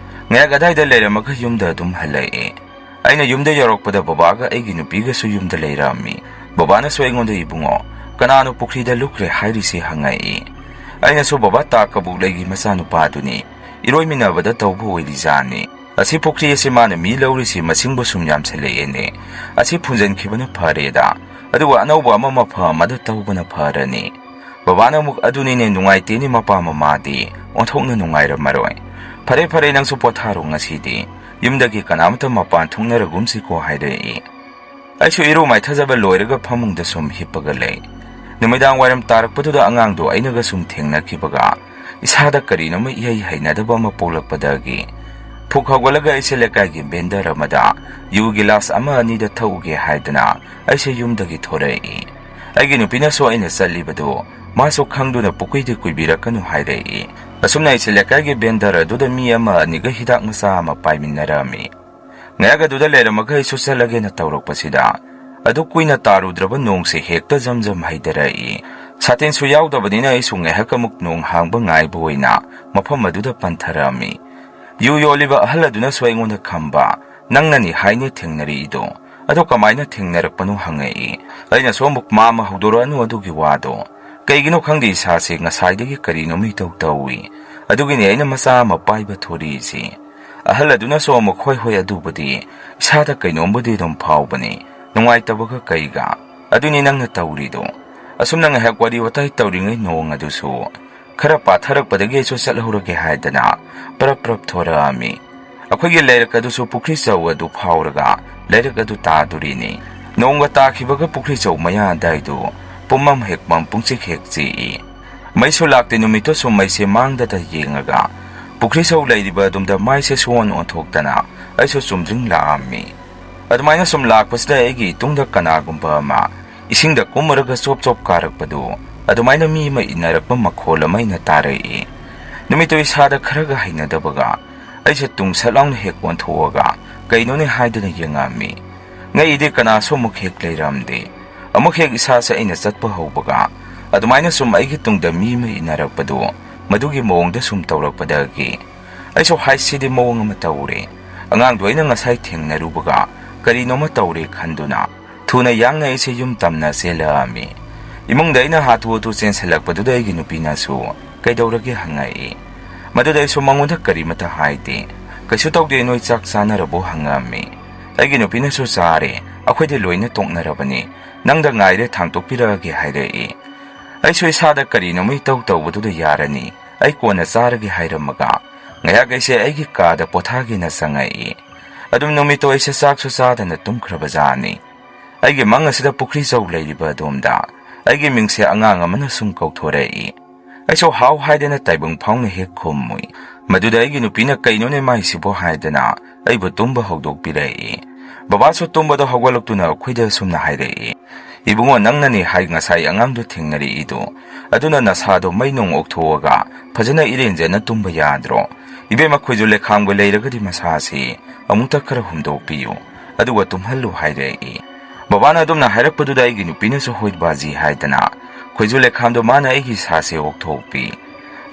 ꯉꯥꯏꯍꯥꯛ ꯑꯗꯥꯏꯗ ꯂꯩꯔꯝꯃꯒ ꯌꯨꯝꯗ ꯑꯗꯨꯝ ꯍꯜꯂꯛꯑꯦ꯫ ꯑꯩꯅ ꯌꯨꯝꯗ ꯌꯧꯔꯛꯄꯗ ꯕꯕꯥꯒ ꯑꯩꯒꯤ ꯅꯨꯄꯤꯒꯁꯨ ꯌꯨꯝꯗ ꯂꯩꯔꯝꯃꯤ꯫ ꯕꯕꯥꯅꯁꯨ ꯑꯩꯉꯣꯟꯗ ꯏꯕꯨꯡꯉꯣ ꯀꯅꯥꯅꯣ ꯄꯨꯈ꯭ꯔꯤꯗ ꯂꯨꯞꯈ꯭ꯔꯦ ꯍꯥꯏꯔꯤꯁꯤ ꯍꯪꯉꯛꯏ꯫ ꯑꯩꯅꯁꯨ ꯕꯕꯥ ꯇꯥ ꯀꯕꯨꯛꯂꯩꯒꯤ ꯃꯆꯥꯅꯨꯄꯥꯗꯨꯅꯤ, ꯏꯔꯣꯏꯃꯤꯟꯅꯕꯗ ꯇꯧꯕ ꯑꯣꯏꯔꯤꯖꯥꯠꯅꯤ꯫ ꯑꯁꯤ ꯄꯨꯈ꯭ꯔꯤ ꯑꯁꯤ ꯃꯥꯅ ꯃꯤ ꯂꯧꯔꯤꯁꯤ ꯃꯁꯤꯡꯕꯨ ꯁꯨꯝ ꯌꯥꯝꯁꯜꯂꯛꯑꯦꯅꯦ꯫ ꯑꯁꯤ ꯐꯨꯟꯖꯟꯈꯤꯕꯅ ꯐꯔꯦꯗ, ꯑꯗꯨꯒ ꯑꯅꯧꯕ ꯑꯃ ꯃꯐꯝ ꯑꯃꯗ ꯇꯧꯕꯅ ꯐꯔꯅꯤ꯫ ꯕꯕꯥꯅ ꯑꯃꯨꯛ ꯑꯗꯨꯅꯤꯅꯦ ꯅꯨꯡꯉꯥꯏꯇꯦꯅꯦ ꯃꯄꯥ ꯃꯃꯥꯗꯤ, ꯑꯣꯟꯊꯣꯛꯅ ꯅꯨꯡꯉꯥꯏꯔꯝꯃꯔꯣꯏ꯫ ꯐꯔꯦ ꯐꯔꯦ ꯅꯪꯁꯨ ꯄꯣꯊꯥꯔꯣ ꯉꯁꯤꯗꯤ, ꯌꯨꯝꯗꯒꯤ ꯀꯅꯥꯝꯇ ꯃꯄꯥꯟ ꯊꯣꯛꯅꯔꯒꯨꯝꯁꯤꯀꯣ ꯍꯥꯏꯔꯛꯏ꯫ ꯑꯩꯁꯨ ꯏꯔꯨ ꯃꯥꯏꯊꯖꯕ ꯂꯣꯏꯔꯒ ꯐꯃꯨꯡꯗ ꯁꯨꯝ ꯍꯤꯞꯄꯒ ꯂꯩ꯫ ꯅꯨꯃꯤꯗꯥꯡ ꯋꯥꯏꯔꯝ ꯇꯥꯔꯛꯄꯗꯨꯗ ꯑꯉꯥꯡꯗꯣ ꯑꯩꯅꯒ ꯁꯨꯝ ꯊꯦꯡꯅꯈꯤꯕꯒ ꯏꯁꯥꯗ ꯀꯔꯤꯅꯣꯃ ꯏꯍꯩ ꯍꯩꯅꯗꯕ ꯑꯃ ꯄꯣꯛꯂꯛꯄꯗꯒꯤ ꯐꯨꯛ ꯍꯧꯒꯠꯂꯒ ꯑꯩꯁꯦ ꯂꯩꯀꯥꯏꯒꯤ ꯕꯦꯟꯗꯔ ꯑꯃꯗ ꯌꯨ ꯒꯤꯂꯥꯁ ꯑꯃ ꯑꯅꯤꯗ ꯊꯛꯎꯒꯦ ꯍꯥꯏꯗꯅ ꯑꯩꯁꯦ ꯌꯨꯝꯗꯒꯤ ꯊꯣꯔꯛꯏ꯫ ꯑꯩꯒꯤ ꯅꯨꯄꯤꯅꯁꯨ ꯑꯩꯅ ꯆꯠꯂꯤꯕꯗꯨ ꯃꯥꯁꯨ ꯈꯪꯗꯨꯅ ꯄꯨꯈ꯭ꯔꯤꯗ ꯀꯨꯏꯕꯤꯔꯛꯀꯅꯨ ꯍꯥꯏꯔꯛꯏ꯫ ꯑꯁꯨꯝꯅ ꯑꯩꯁꯦ ꯂꯩꯀꯥꯏꯒꯤ ꯕꯦꯟꯗꯔ ꯑꯗꯨꯗ ꯃꯤ ꯑꯃ ꯑꯅꯤꯒ ꯍꯤꯗꯥꯛ ꯃꯆꯥ ꯑꯃ ꯄꯥꯏꯃꯤꯟꯅꯔꯝꯃꯤ꯫ ꯉꯥꯏꯍꯥꯛ ꯑꯗꯨꯗ ꯂꯩꯔꯝꯃꯒ ꯑꯩꯁꯨ ꯆꯠꯂꯒꯦꯅ ꯇꯧꯔꯛꯄꯁꯤꯗ ꯑꯗꯨ ꯀꯨꯏꯅ ꯇꯥꯔꯨꯗ꯭ꯔꯕ ꯅꯣꯡꯁꯦ ꯍꯦꯛꯇ ꯖꯝ ꯍꯩꯊꯔꯛꯏ꯫ ꯁꯥꯇꯤꯟꯁꯨ ꯌꯥꯎꯗꯕꯅꯤꯅ ꯑꯩꯁꯨ ꯉꯥꯏꯍꯥꯛ ꯑꯃꯨꯛ ꯅꯣꯡ ꯍꯥꯡꯕ ꯉꯥꯏꯕ ꯑꯣꯏꯅ ꯃꯐꯝ ꯑꯗꯨꯗ ꯄꯟꯊꯔꯝꯃꯤ꯫ ꯌꯨ ꯌꯣꯜꯂꯤꯕ ꯑꯍꯜ ꯑꯗꯨꯅꯁꯨ ꯑꯩꯉꯣꯟꯗ ꯈꯝꯕ, ꯅꯪꯅꯅꯤ ꯍꯥꯏꯅꯦ ꯊꯦꯡꯅꯔꯛꯏꯗꯣ, ꯑꯗꯣ ꯀꯃꯥꯏꯅ ꯊꯦꯡꯅꯔꯛꯄꯅꯣ ꯍꯪꯉꯛꯏ꯫ ꯑꯩꯅꯁꯨ ꯑꯃꯨꯛ ꯃꯥꯃ ꯍꯧꯗꯣꯔꯛꯑꯅꯨ ꯑꯗꯨꯒꯤ ꯋꯥꯗꯣ, ꯀꯩꯒꯤꯅꯣ ꯈꯪꯗꯦ ꯏꯁꯥꯁꯦ ꯉꯁꯥꯏꯗꯒꯤ ꯀꯔꯤꯅꯣꯃ ꯏꯇꯧ ꯇꯧꯏ, ꯑꯗꯨꯒꯤꯅꯦ ꯑꯩꯅ ꯃꯆꯥ ꯑꯃ ꯄꯥꯏꯕ ꯊꯣꯔꯛꯏꯁꯤ꯫ ꯑꯍꯜ ꯑꯗꯨꯅꯁꯨ ꯑꯃꯨꯛ ꯍꯣꯏ ꯍꯣꯏ ꯑꯗꯨꯕꯨꯗꯤ ꯏꯁꯥꯗ ꯀꯩꯅꯣꯝꯕꯨꯗꯤ ꯑꯗꯨꯝ ꯐꯥꯎꯕꯅꯤ, ꯅꯨꯡꯉꯥꯏꯇꯕꯒ ꯀꯩꯒ, ꯑꯗꯨꯅꯤ ꯅꯪꯅ ꯇꯧꯔꯤꯗꯣ꯫ ꯑꯁꯨꯝꯅ ꯉꯥꯏꯍꯥꯛ ꯋꯥꯔꯤ ꯋꯥꯇꯥꯏ ꯇꯧꯔꯤꯉꯩ ꯅꯣꯡ ꯑꯗꯨꯁꯨ ꯈꯔ ꯄꯥꯊꯔꯛꯄꯗꯒꯤ ꯑꯩꯁꯨ ꯆꯠꯍꯧꯔꯒꯦ ꯍꯥꯏꯗꯅ ꯄꯔꯞ ꯊꯣꯔꯛꯑꯝꯃꯤ꯫ ꯑꯩꯈꯣꯏꯒꯤ ꯂꯩꯔꯛ ꯑꯗꯨꯁꯨ ꯄꯨꯈ꯭ꯔꯤ ꯆꯧ ꯑꯗꯨ ꯐꯥꯎꯔꯒ ꯂꯩꯔꯛ ꯑꯗꯨ ꯇꯥꯗꯣꯔꯤꯅꯤ꯫ ꯅꯣꯡꯒ ꯇꯥꯈꯤꯕꯒ ꯄꯨꯈ꯭ꯔꯤ ꯆꯧ ꯃꯌꯥ ꯑꯗꯥꯏꯗꯨ ꯄꯨꯝꯃꯝ ꯍꯦꯛꯄꯝ ꯄꯨꯡꯆꯤꯛ ꯍꯦꯛ ꯆꯤꯛꯏ꯫ ꯃꯩꯁꯨ ꯂꯥꯛꯇꯦ ꯅꯨꯃꯤꯠꯇꯨ ꯁꯨꯝ ꯃꯩꯁꯦ ꯃꯥꯡꯗꯗ ꯌꯦꯡꯉꯒ ꯄꯨꯈ꯭ꯔꯤ ꯆꯧ ꯂꯩꯔꯤꯕ ꯑꯗꯨꯝꯗ ꯃꯥꯏꯁꯦ ꯁꯨꯑꯣꯟ ꯑꯣꯟꯊꯣꯛꯇꯅ ꯑꯩꯁꯨ ꯆꯨꯝꯗ꯭ꯔꯤꯡ ꯂꯥꯛꯑꯝꯃꯤ꯫ ꯑꯗꯨꯃꯥꯏꯅ ꯁꯨꯝ ꯂꯥꯛꯄꯁꯤꯗ ꯑꯩꯒꯤ ꯏꯇꯨꯡꯗ ꯀꯅꯥꯒꯨꯝꯕ ꯑꯃ ꯏꯁꯤꯡꯗ ꯀꯨꯝꯃꯔꯒ ꯆꯣꯞ ꯆꯣꯞ ꯀꯥꯔꯛꯄꯗꯨ ꯑꯗꯨꯃꯥꯏꯅ ꯃꯤ ꯑꯃ ꯏꯟꯅꯔꯛꯄ ꯃꯈꯣꯜ ꯑꯃ ꯑꯩꯅ ꯇꯥꯔꯛꯏ꯫ ꯅꯨꯃꯤꯠꯇꯨ ꯏꯁꯥꯗ ꯈꯔꯒ ꯍꯩꯅꯗꯕꯒ ꯑꯩꯁꯦ ꯇꯨꯡ ꯁꯠ ꯂꯥꯎꯅ ꯍꯦꯛ ꯑꯣꯟꯊꯣꯛꯑꯒ ꯀꯩꯅꯣꯅꯦ ꯍꯥꯏꯗꯨꯅ ꯌꯦꯡꯉꯝꯃꯤ꯫ ꯉꯛꯏꯗꯤ ꯀꯅꯥꯁꯨ ꯑꯃꯨꯛ ꯍꯦꯛ ꯂꯩꯔꯝꯗꯦ꯫ ꯑꯃꯨꯛ ꯍꯦꯛ ꯏꯁꯥꯁꯦ ꯑꯩꯅ ꯆꯠꯄ ꯍꯧꯕꯒ ꯑꯗꯨꯃꯥꯏꯅ ꯁꯨꯝ ꯑꯩꯒꯤ ꯇꯨꯡꯗ ꯃꯤ ꯑꯃ ꯏꯟꯅꯔꯛꯄꯗꯨ ꯃꯗꯨꯒꯤ ꯃꯑꯣꯡꯗ ꯁꯨꯝ ꯇꯧꯔꯛꯄꯗꯒꯤ ꯑꯩꯁꯨ ꯍꯥꯏꯁꯤꯗꯤ ꯃꯑꯣꯡ ꯑꯃ ꯇꯧꯔꯦ꯫ ꯑꯉꯥꯡꯗꯣ ꯑꯩꯅ ꯉꯁꯥꯏ ꯊꯦꯡꯅꯔꯨꯕꯒ ꯀꯔꯤꯅꯣꯃ ꯇꯧꯔꯦ ꯈꯟꯗꯨꯅ ꯊꯨꯅ ꯌꯥꯡꯅ ꯑꯩꯁꯦ ꯌꯨꯝ ꯇꯝꯅ ꯆꯦꯜꯂꯛꯑꯝꯃꯤ꯫ ꯏꯃꯨꯡꯗ ꯑꯩꯅ ꯍꯥꯊꯨ ꯍꯥꯊꯨ ꯆꯦꯟꯁꯤꯜꯂꯛꯄꯗꯨꯗ ꯑꯩꯒꯤ ꯅꯨꯄꯤꯅꯁꯨ ꯀꯩꯗꯧꯔꯒꯦ ꯍꯪꯉꯛꯏ꯫ ꯃꯗꯨꯗ ꯑꯩꯁꯨ ꯃꯉꯣꯟꯗ ꯀꯔꯤꯃꯇ ꯍꯥꯏꯗꯦ꯫ ꯀꯩꯁꯨ ꯇꯧꯗꯦ, ꯅꯣꯏ ꯆꯥꯛ ꯆꯥꯅꯔꯕꯣ ꯍꯪꯉꯛꯑꯝꯃꯤ꯫ ꯑꯩꯒꯤ ꯅꯨꯄꯤꯅꯁꯨ ꯆꯥꯔꯦ, ꯑꯩꯈꯣꯏꯗꯤ ꯂꯣꯏꯅ ꯇꯣꯛꯅꯔꯕꯅꯤ, ꯅꯪꯗ ꯉꯥꯏꯔꯦ ꯊꯥꯡꯇꯣꯛꯄꯤꯔꯛꯑꯒꯦ ꯍꯥꯏꯔꯛꯏ꯫ ꯑꯩꯁꯨ ꯏꯁꯥꯗ ꯀꯔꯤꯅꯣꯃ ꯏꯇꯧ ꯇꯧꯕꯗꯨꯗ ꯌꯥꯔꯅꯤ, ꯑꯩ ꯀꯣꯟꯅ ꯆꯥꯔꯒꯦ ꯍꯥꯏꯔꯝꯃꯒ ꯉꯥꯏꯍꯥꯛ ꯑꯩꯁꯦ ꯑꯩꯒꯤ ꯀꯥꯗ ꯄꯣꯊꯥꯒꯦꯅ ꯆꯪꯉꯛꯏ꯫ ꯑꯗꯨꯝ ꯅꯨꯃꯤꯠꯇꯣ ꯑꯩꯁꯦ ꯆꯥꯛꯁꯨ ꯆꯥꯗꯅ ꯇꯨꯝꯈ꯭ꯔꯕꯖꯥꯠꯅꯤ꯫ ꯑꯩꯒꯤ ꯃꯪ ꯑꯁꯤꯗ ꯄꯨꯈ꯭ꯔꯤ ꯆꯧ ꯂꯩꯔꯤꯕ ꯑꯗꯣꯝꯗ ꯑꯩꯒꯤ ꯃꯤꯡꯁꯦ ꯑꯉꯥꯡ ꯑꯃꯅ ꯁꯨꯝ ꯀꯧꯊꯣꯔꯛꯏ꯫ ꯑꯩꯁꯨ ꯍꯥꯎ ꯍꯥꯏꯗꯅ ꯇꯥꯏꯕꯪ ꯐꯥꯎꯅ ꯍꯦꯛ ꯈꯨꯝꯃꯨꯏ꯫ ꯃꯗꯨꯗ ꯑꯩꯒꯤ ꯅꯨꯄꯤꯅ ꯀꯩꯅꯣꯅꯦ ꯃꯥꯏꯁꯤꯕꯣ ꯍꯥꯏꯗꯅ ꯑꯩꯕꯨ ꯇꯨꯝꯕ ꯍꯧꯗꯣꯛꯄꯤꯔꯛꯏ꯫ ꯕꯕꯥꯁꯨ ꯇꯨꯝꯕꯗꯣ ꯍꯧꯒꯠꯂꯛꯇꯨꯅ ꯑꯩꯈꯣꯏꯗ ꯁꯨꯝꯅ ꯍꯥꯏꯔꯛꯏ, ꯏꯕꯨꯡꯉꯣ ꯅꯪꯅꯅꯦ ꯍꯥꯏ ꯉꯁꯥꯏ ꯑꯉꯥꯡꯗꯣ ꯊꯦꯡꯅꯔꯛꯏꯗꯣ, ꯑꯗꯨꯅ ꯅꯁꯥꯗꯣ ꯃꯩ ꯅꯨꯡ ꯑꯣꯛꯊꯣꯛꯑꯒ ꯐꯖꯅ ꯏꯔꯦꯟꯖꯅ ꯇꯨꯝꯕ ꯌꯥꯗ꯭ꯔꯣ? ꯏꯕꯦꯝꯃ ꯈꯣꯏꯖꯨ ꯂꯩꯈꯥꯝꯒ ꯂꯩꯔꯒꯗꯤ ꯃꯁꯥꯁꯤ ꯑꯃꯨꯛꯇ ꯈꯔ ꯍꯨꯝꯗꯣꯛꯄꯤꯌꯨ, ꯑꯗꯨꯒ ꯇꯨꯝꯍꯜꯂꯨ ꯍꯥꯏꯔꯛꯏ꯫ ꯕꯕꯥꯅ ꯑꯗꯨꯝꯅ ꯍꯥꯏꯔꯛꯄꯗꯨꯗ ꯑꯩꯒꯤ ꯅꯨꯄꯤꯅꯁꯨ ꯍꯣꯏ ꯕꯥꯖꯤ ꯍꯥꯏꯗꯅ ꯈꯣꯏꯖꯨ ꯂꯩꯈꯥꯝꯗꯣ ꯃꯥꯅ ꯑꯩꯒꯤ ꯏꯁꯥꯁꯦ ꯑꯣꯛꯊꯣꯛꯄꯤ꯫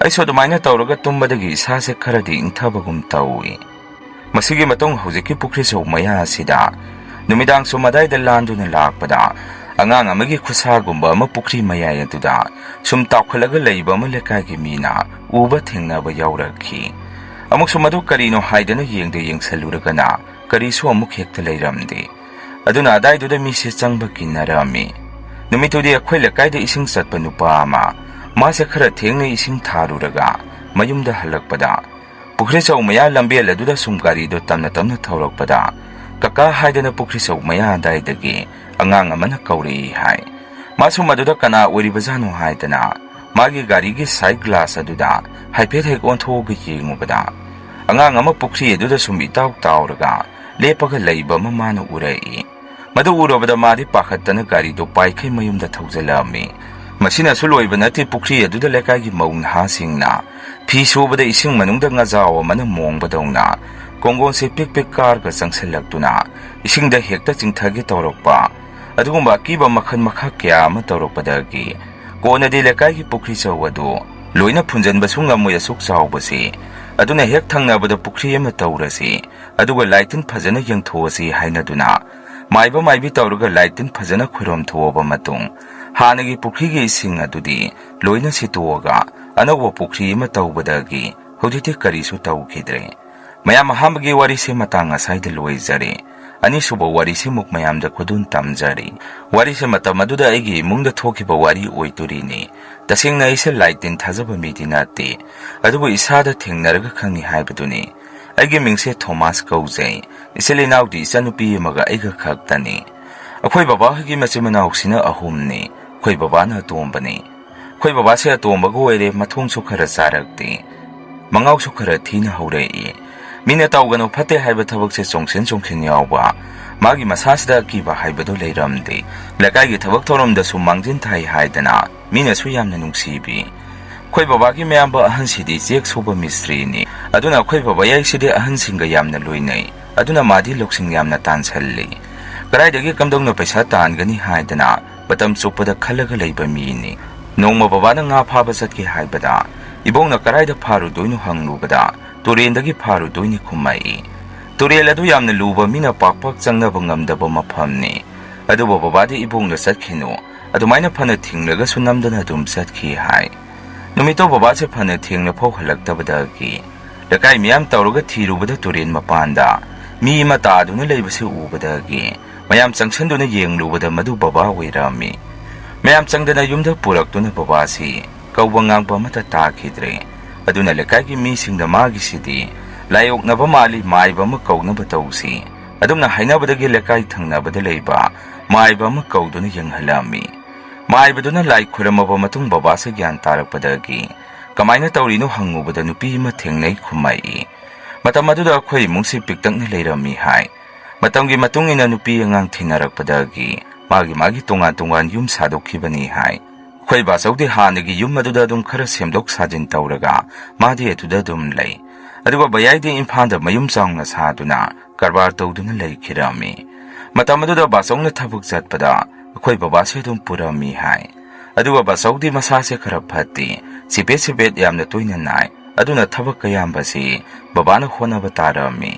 ꯑꯩꯁꯨ ꯑꯗꯨꯃꯥꯏꯅ ꯇꯧꯔꯒ ꯇꯨꯝꯕꯗꯒꯤ ꯏꯁꯥꯁꯦ ꯈꯔꯗꯤ ꯏꯪꯊꯕꯒꯨꯝ ꯇꯧꯏ꯫ ꯃꯁꯤꯒꯤ ꯃꯇꯨꯡ ꯍꯧꯖꯤꯛꯀꯤ ꯄꯨꯈ꯭ꯔꯤ ꯆꯧ ꯃꯌꯥ ꯑꯁꯤꯗ ꯅꯨꯃꯤꯗꯥꯡ ꯁꯨꯝ ꯑꯗꯥꯏꯗ ꯂꯥꯟꯗꯨꯅ ꯂꯥꯛꯄꯗ ꯑꯉꯥꯡ ꯑꯃꯒꯤ ꯈꯨꯠꯁꯥꯒꯨꯝꯕ ꯑꯃ ꯄꯨꯈ꯭ꯔꯤ ꯃꯌꯥꯏ ꯑꯗꯨꯗ ꯁꯨꯝ ꯇꯥꯎꯈꯠꯂꯒ ꯂꯩꯕ ꯑꯃ ꯂꯩꯀꯥꯏꯒꯤ ꯃꯤꯅ ꯎꯕ ꯊꯦꯡꯅꯕ ꯌꯥꯎꯔꯛꯈꯤ꯫ ꯑꯃꯨꯛꯁꯨ ꯃꯗꯨ ꯀꯔꯤꯅꯣ ꯍꯥꯏꯗꯅ ꯌꯦꯡꯁꯜꯂꯨꯔꯒꯅ ꯀꯔꯤꯁꯨ ꯑꯃꯨꯛ ꯍꯦꯛꯇ ꯂꯩꯔꯝꯗꯦ꯫ ꯑꯗꯨꯅ ꯑꯗꯥꯏꯗꯨꯗ ꯃꯤꯁꯦ ꯆꯪꯕ ꯀꯤꯟꯅꯔꯝꯃꯤ꯫ ꯅꯨꯃꯤꯠꯇꯨꯗꯤ ꯑꯩꯈꯣꯏ ꯂꯩꯀꯥꯏꯗ ꯏꯁꯤꯡ ꯆꯠꯄ ꯅꯨꯄꯥ ꯑꯃ ꯃꯥꯁꯦ ꯈꯔ ꯊꯦꯡꯅ ꯏꯁꯤꯡ ꯊꯥꯔꯨꯔꯒ ꯃꯌꯨꯝꯗ ꯍꯜꯂꯛꯄꯗ ꯄꯨꯈ꯭ꯔꯤ ꯆꯧ ꯃꯌꯥ ꯂꯝꯕꯦꯜ ꯑꯗꯨꯗ ꯁꯨꯝ ꯒꯥꯔꯤꯗꯣ ꯇꯞꯅ ꯊꯧꯔꯛꯄꯗ ꯀꯀꯥ ꯍꯥꯏꯗꯅ ꯄꯨꯈ꯭ꯔꯤ ꯆꯧ ꯃꯌꯥ ꯑꯗꯥꯏꯗꯒꯤ ꯑꯉꯥꯡ ꯑꯃꯅ ꯀꯧꯔꯛꯏ ꯍꯥꯏ꯫ ꯃꯥꯁꯨ ꯃꯗꯨꯗ ꯀꯅꯥ ꯑꯣꯏꯔꯤꯕꯖꯥꯠꯅꯣ ꯍꯥꯏꯗꯅ मागी गाड़ी की साइड ग्लास अदुदा हाइफेट हेक ओंथोग येंगुबदा अंगांग अमा पुखरी अदुदा सुम इताव तावरगा लेपगा लैबा अमा माना उरई मदु उरबदा मादी पाखतना गाड़ी दो पाइखै मयुमदा थौजलामी मसिना सुलोइबा नति पुखरी अदुदा लेकागी मौनहासिंगना फी सुबदा इसिंग मनुंगदा ngaजाव अमना मोंगबदौना कोंगोन से पिक पिक कार का संगसलक्तुना इसिंगदा हेक्ता चिंथागे तौरकपा अदुगुंबा कीबा मखन मखा क्या अमा तौरकपदगी कोनदी लेकागी पुखरी चौवदु लोइना फुंजनबा सुंगामुय असुक चावबसी अदुना हेक थंगनाबदा पुखरी अमा तौरसी अदुगा लाइटिन फजना यंगथोसी हाइनदुना माइबा माइबी तौरगा लाइटिन फजना खुरम थोबा मतुंग हानगी पुखरीगी इसिंग अदुदी लोइना सितोगा अनौबा पुखरी अमा तौबदगी हौजिति करिसु तौखिद्रे मयाम अहमगी वारी से मतंग असाइद लोइजरे अनिसुब वारी से मुक मयाम द खुदुन तमजरी वारी से मतम अदुदा आइगी मुंगदा थोकिबा वारी ओइतुरिनी तसिंगना इसे लाइटिन थाजबा मिदि नाते अदुबु इसादा थेंगनरगा खंगनि हाइबदुनी आइगी मिंगसे थॉमस कौजे इसेले नाउदी इसानुपी अमगा आइगा खक्तनी अखोय बाबा हगी मचिमनाउसिना अहुमनी खोय बाबाना तोंबनी खोय बाबा से अतोंबगा ओइरे मथोंसु खरा चारक्ति मंगाउसु खरा थीना हौरई मीना तौगनो फते हाइबा थबक से चोंगसिन चोंगसिन यावबा मागी मसासदा कीबा हाइबदो लेरमदे लेकाइगी थबक थोरमदसु मांगजिन थाई हाइदना मीनासु यामना नुंगसीबी खोय बाबागी मयामबा अहनसिदी चेक सोबा मिस्त्रीनी अदुना खोय बाबा याइसिदी अहनसिंगा यामना लोइनै अदुना मादी लोकसिंग यामना तानसल्ली कराइदगी कमदौना पैसा तानगनी हाइदना बतम चुपदा खलगा लैबा मीनी नोंमा बाबाना nga फाबा चतके हाइबदा इबोंना कराइदा फारुदोइनु हंगलुबदा तुरेंदगी फारुदोइनि खुमाई तुरेल अदु यामना लुबा मीना पाकपाक चंगनबा ngamdaba मफमनी अदुबो बाबादि इबोंना चतखिनु अदुमाइना फना थिंगलगा सुनमदना दुम चतखि हाय नुमितो बाबा से फना थिंगना फौ हलक्तबदगी लकाई मियाम तौरगा थिरुबदा तुरेन मपांदा मी मता अदुना लेबसे उबदगी मयाम चंगसनदुना येंगलुबदा मदु बाबा ओइरामी मयाम चंगदना युमदा पुरक्तुना बाबासी कौबा ngang मता ताखिद्रे अदुना लेकागी मीसिंगदा मागिसिदी लायोकनबा माली माइबा म कौनबा तौसी अदुमना हाइनबदगी लेकाई थंगनबदा लेबा माइबा म कौदुना यंगहलामी माइबदुना लाई खुरमबा मतुंग बाबा से ज्ञान तारकपदगी कमाइना तौरिनो हंगुबदा नुपी म थेंगनै खुमाई मतम अदुदा अखोय मुंगसि पिक्तंगना लेरमी हाय मतंगी मतुंगिना नुपी अंगांग थिनरकपदगी मागी मागी तोंगान तोंगान युम सादोखिबनी हाय खोय बासौदि हानगी युम अदुदा दुम खरा सेमदोक साजिन तौरगा मादी अदुदा दुम लै अदुगा बयाइदि इम्फांदा मयुम चांगना सादुना कारबार तौदुना लैखिरामी मतम अदुदा बासौना थबक चतपदा अखोय बाबासे दुम पुरामी हाय अदुगा बासौदि मसासे खरा फत्ति सिपेट सिपेट यामना तोइना नाय अदुना थबक कयामबसी बाबाना होनबा तारामी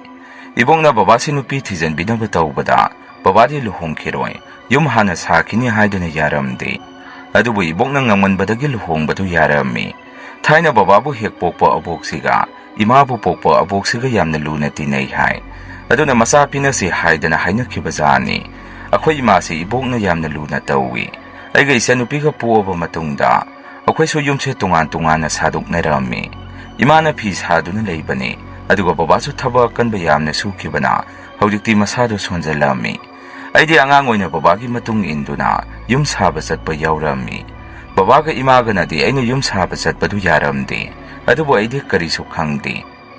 इबोंगना बाबासे नुपी थिजन बिनबा तौबदा बाबादि लुहोंखिरोय युम हाना साखिनि हाइदुना यारमदे अदुबु इबोंगना ngamnbadagi luhongbadu yarami थाइना बाबाबु हेक पोकपा अबोक्सिगा इमाबु पोकपा अबोक्सिगा यामना लुना तिनै हाय अदुना मसा पिनसि हाइदना हाइनखिबजानी अखोय इमासे इबोंगना यामना लुना तौवी अैगा इसानुपिगा पोअबा मतुंगदा अखोयसु युमसे तोंगान तोंगाना सादोकनरामी इमाना फी सादुना लैबने अदुगा बाबासु थबा कनबा यामना सुखिबना हौजिक्ति मसादो सोनजलामी अैदि आंगांग ओइना बाबागी मतुंग इंदुना युम साबा चतपा यावरामी बाबागा इमागनदि अैना युम साबा चतपदु यारमदे अदुबु अैदि करिसु खंगदे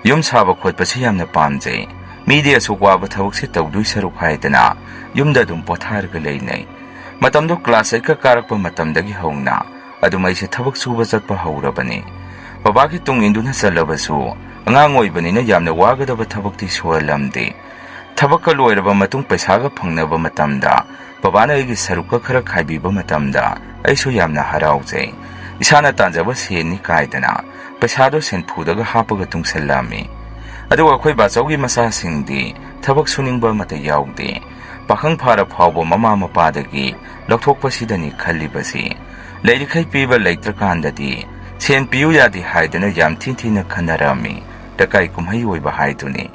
युम साबा खोटपसे यामना पामजै मीदि असुक वाबा थबकसे तौदुइ सरुक हाइदना युमदा दुम पोथारगा लैनै मतमदो क्लास 8 का कारकपा मतमदगी हौना अदुमैसे थबक सुबा चतपा हौरबने बाबागी तुंग इंदुना चलबसु अंगांग ओइबनिना यामना वागदबा थबकति सोहलमदे थबक लोइरबा मतुंग पैसागा फंगनबा मतमदा बाबाना एगी सरुक खरा खाइबिबा मतमदा ऐसु यामना हराउजै इसाना तांजबा सेनि कायदना पैसादो सेनफुदगा हापगा तुंगसलामी अदुगा अखोय बाचौगी मसासिंगदि थबक सुनिंगबा मत याउदे पाखंग फारा फावबा ममा मपादगी लौथोकपसिदनि खल्लिबसि लैरिखै पीबा लैत्रकांददि सेन पियु यादि हाइदना याम थिनथिना खनरामी तकाई कुमहै ओइबा हाइदुनि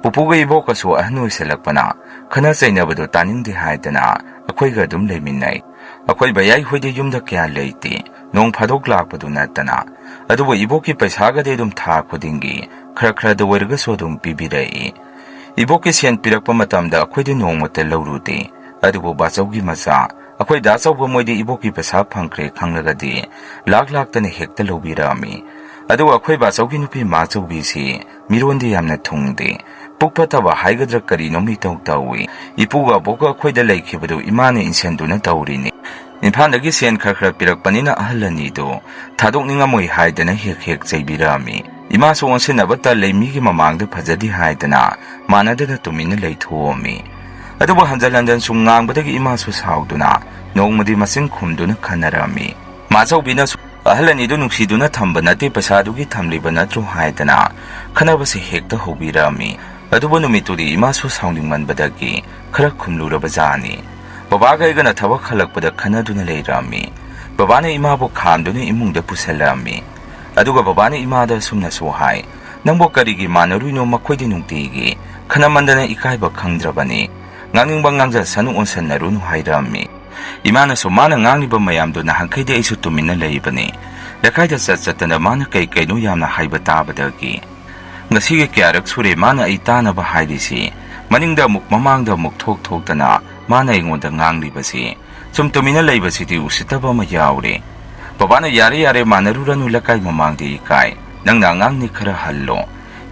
पुपुगा इबोकसु अहन ओइसलकपना खना चैनबदो तानिंगदि हाइदना अखोयगा दुम लेमिन्नै अखोय बयाई होइदि युमदा क्या लैते नोंग फादोक लाकपदु नतना अदुबो इबोकी पैसागदि दुम था खुदिंगी खरा खरा दोइरगसु दुम पिबिरै इबोकी सेन पिरकपा मतमदा अखोयदि नोंगमते लौरुदे अदुबो बाचौगी मचा ꯑꯩꯈꯣꯏ ꯗꯥ ꯆꯧꯕ ꯃꯣꯏꯗꯤ ꯏꯕꯣꯛꯀꯤ ꯄꯩꯁꯥ ꯐꯪꯈ꯭ꯔꯦ ꯈꯪꯂꯒꯗꯤ ꯂꯥꯛꯇꯅ ꯍꯦꯛꯇ ꯂꯧꯕꯤꯔꯛꯑꯝꯃꯤ ꯑꯗꯨꯒ ꯑꯩꯈꯣꯏ ꯕꯥꯆꯧꯒꯤ ꯅꯨꯄꯤ ꯃꯥꯆꯧꯕꯤꯁꯤ ꯃꯤꯔꯣꯟꯗꯤ ꯌꯥꯝꯅ ꯊꯨꯡꯗꯦ ꯄꯨꯛ ꯐꯠꯇꯕ ꯍꯥꯏꯒꯗ꯭ꯔꯥ ꯀꯔꯤꯅꯣꯝ ꯏꯇꯧ ꯇꯧꯏ ꯏꯄꯨꯒ ꯑꯕꯣꯛꯀ ꯑꯩꯈꯣꯏꯗ ꯂꯩꯈꯤꯕꯗꯨ ꯏꯃꯥꯅ ꯏꯟꯁꯤꯟꯗꯨꯅ ꯇꯧꯔꯤꯅꯤ ꯏꯝꯐꯥꯜꯗꯒꯤ ꯁꯦꯟ ꯈꯔ ꯄꯤꯔꯛꯄꯅꯤꯅ ꯑꯍꯜ ꯑꯅꯤꯗꯨ ꯊꯥꯗꯣꯛꯅꯤꯡꯉꯝꯃꯣꯏ ꯍꯥꯏꯗꯅ ꯍꯦꯛ ꯆꯩꯕꯤꯔꯛꯑꯝꯃꯤ ꯏꯃꯥꯁꯨ ꯑꯣꯟꯁꯤꯟꯅꯕ ꯇꯜꯂꯦ ꯃꯤꯒꯤ ꯃꯃꯥꯡꯗ ꯐꯖꯗꯦ ꯍꯥꯏꯗꯅ ꯃꯥꯟꯅꯗꯅ ꯇꯨꯃꯤꯟꯅ ꯂꯩꯊꯣꯛꯑꯝꯃꯤ ꯑꯗꯨꯕꯨ ꯍꯟꯖꯟ ꯁꯨꯝ ꯉꯥꯡꯕꯗꯒꯤ ꯏꯃꯥꯁꯨ ꯁꯥꯎꯗꯨꯅ ꯅꯣꯡꯃꯗꯤ ꯃꯆꯤꯟ ꯈꯨꯝꯗꯨꯅ ꯈꯟꯅꯔꯝꯃꯤ ꯃꯥꯆꯧꯕꯤꯅꯁꯨ ꯑꯍꯜ ꯑꯅꯤꯗꯨ ꯅꯨꯡꯁꯤꯗꯨꯅ ꯊꯝꯕ ꯅꯠꯇꯦ ꯄꯩꯁꯥꯗꯨꯒꯤ ꯊꯝꯂꯤꯕ ꯅꯠꯇ꯭ꯔꯣ ꯍꯥꯏꯗꯅ ꯈꯟꯅꯕꯁꯤ ꯍꯦꯛꯇ ꯍꯧꯕꯤꯔꯛꯑꯝꯃꯤ ꯑꯗꯨꯕꯨ ꯅꯨꯃꯤꯠꯇꯨꯗꯤ ꯏꯃꯥꯁꯨ ꯁꯥꯎꯅꯤꯡꯃꯟꯕꯗꯒꯤ ꯈꯔ ꯈꯨꯝꯂꯨꯔꯕꯖꯥꯠꯅꯤ ꯕꯕꯥꯒ ꯑꯩꯒꯅ ꯊꯕꯛ ꯍꯜꯂꯛꯄꯗ ꯈꯟꯅꯗꯨꯅ ꯂꯩꯔꯝꯃꯤ ꯕꯕꯥꯅ ꯏꯃꯥꯕꯨ ꯈꯥꯝꯗꯨꯅ ꯏꯃꯨꯡꯗ ꯄꯨꯁꯜꯂꯛꯑꯝꯃꯤ ꯑꯗꯨꯒ ꯕꯕꯥꯅ ꯏꯃꯥꯗ ꯁꯨꯝꯅꯁꯨ ꯍꯥꯏ ꯅꯪꯕꯨ ꯀꯔꯤꯒꯤ ꯃꯥꯟꯅꯔꯨꯏꯅꯣ ꯃꯈꯣꯏꯗꯤ ꯅꯨꯡꯇꯤꯒꯤ ꯈꯟꯅꯃꯟꯗꯅ ꯏꯀꯥꯏꯕ ꯈꯪꯗ꯭ꯔꯕꯅꯤ ꯉꯥꯡꯅꯤꯡꯕ ꯉꯥꯡꯖꯁꯅꯨ ꯑꯣꯟꯁꯟꯅꯔꯨꯅꯨ ꯍꯥꯏꯔꯝꯃꯤ ꯏꯃꯥꯅꯁꯨ ꯃꯥꯅ ꯉꯥꯡꯂꯤꯕ ꯃꯌꯥꯝꯗꯨ ꯅꯍꯥꯟꯈꯩꯗꯤ ꯑꯩꯁꯨ ꯇꯨꯃꯤꯟꯅ ꯂꯩꯕꯅꯤ ꯂꯩꯀꯥꯏꯗ ꯆꯠꯇꯅ ꯃꯥꯅ ꯀꯩꯅꯣ ꯌꯥꯝꯅ ꯍꯥꯏꯕ ꯇꯥꯕꯗꯒꯤ ꯉꯁꯤꯒꯤ ꯀꯌꯥꯔꯛ ꯁꯨꯔꯦ ꯃꯥꯅ ꯑꯩ ꯇꯥꯅꯕ ꯍꯥꯏꯔꯤꯁꯤ ꯃꯅꯤꯡꯗ ꯑꯃꯨꯛ ꯃꯃꯥꯡꯗ ꯑꯃꯨꯛ ꯊꯣꯛꯇꯅ ꯃꯥꯅ ꯑꯩꯉꯣꯟꯗ ꯉꯥꯡꯂꯤꯕꯁꯤ ꯁꯨꯝ ꯇꯨꯃꯤꯟꯅ ꯂꯩꯕꯁꯤꯗꯤ ꯎꯁꯤꯠꯇꯕ ꯑꯃ ꯌꯥꯎꯔꯦ ꯕꯕꯥꯅ ꯌꯥꯔꯦ ꯃꯥꯟꯅꯔꯨꯔꯅꯨ ꯂꯩꯀꯥꯏ ꯃꯃꯥꯡꯗ ꯏꯀꯥꯏ ꯅꯪꯅ ꯑꯉꯥꯡꯅꯤ ꯈꯔ ꯍꯜꯂꯣ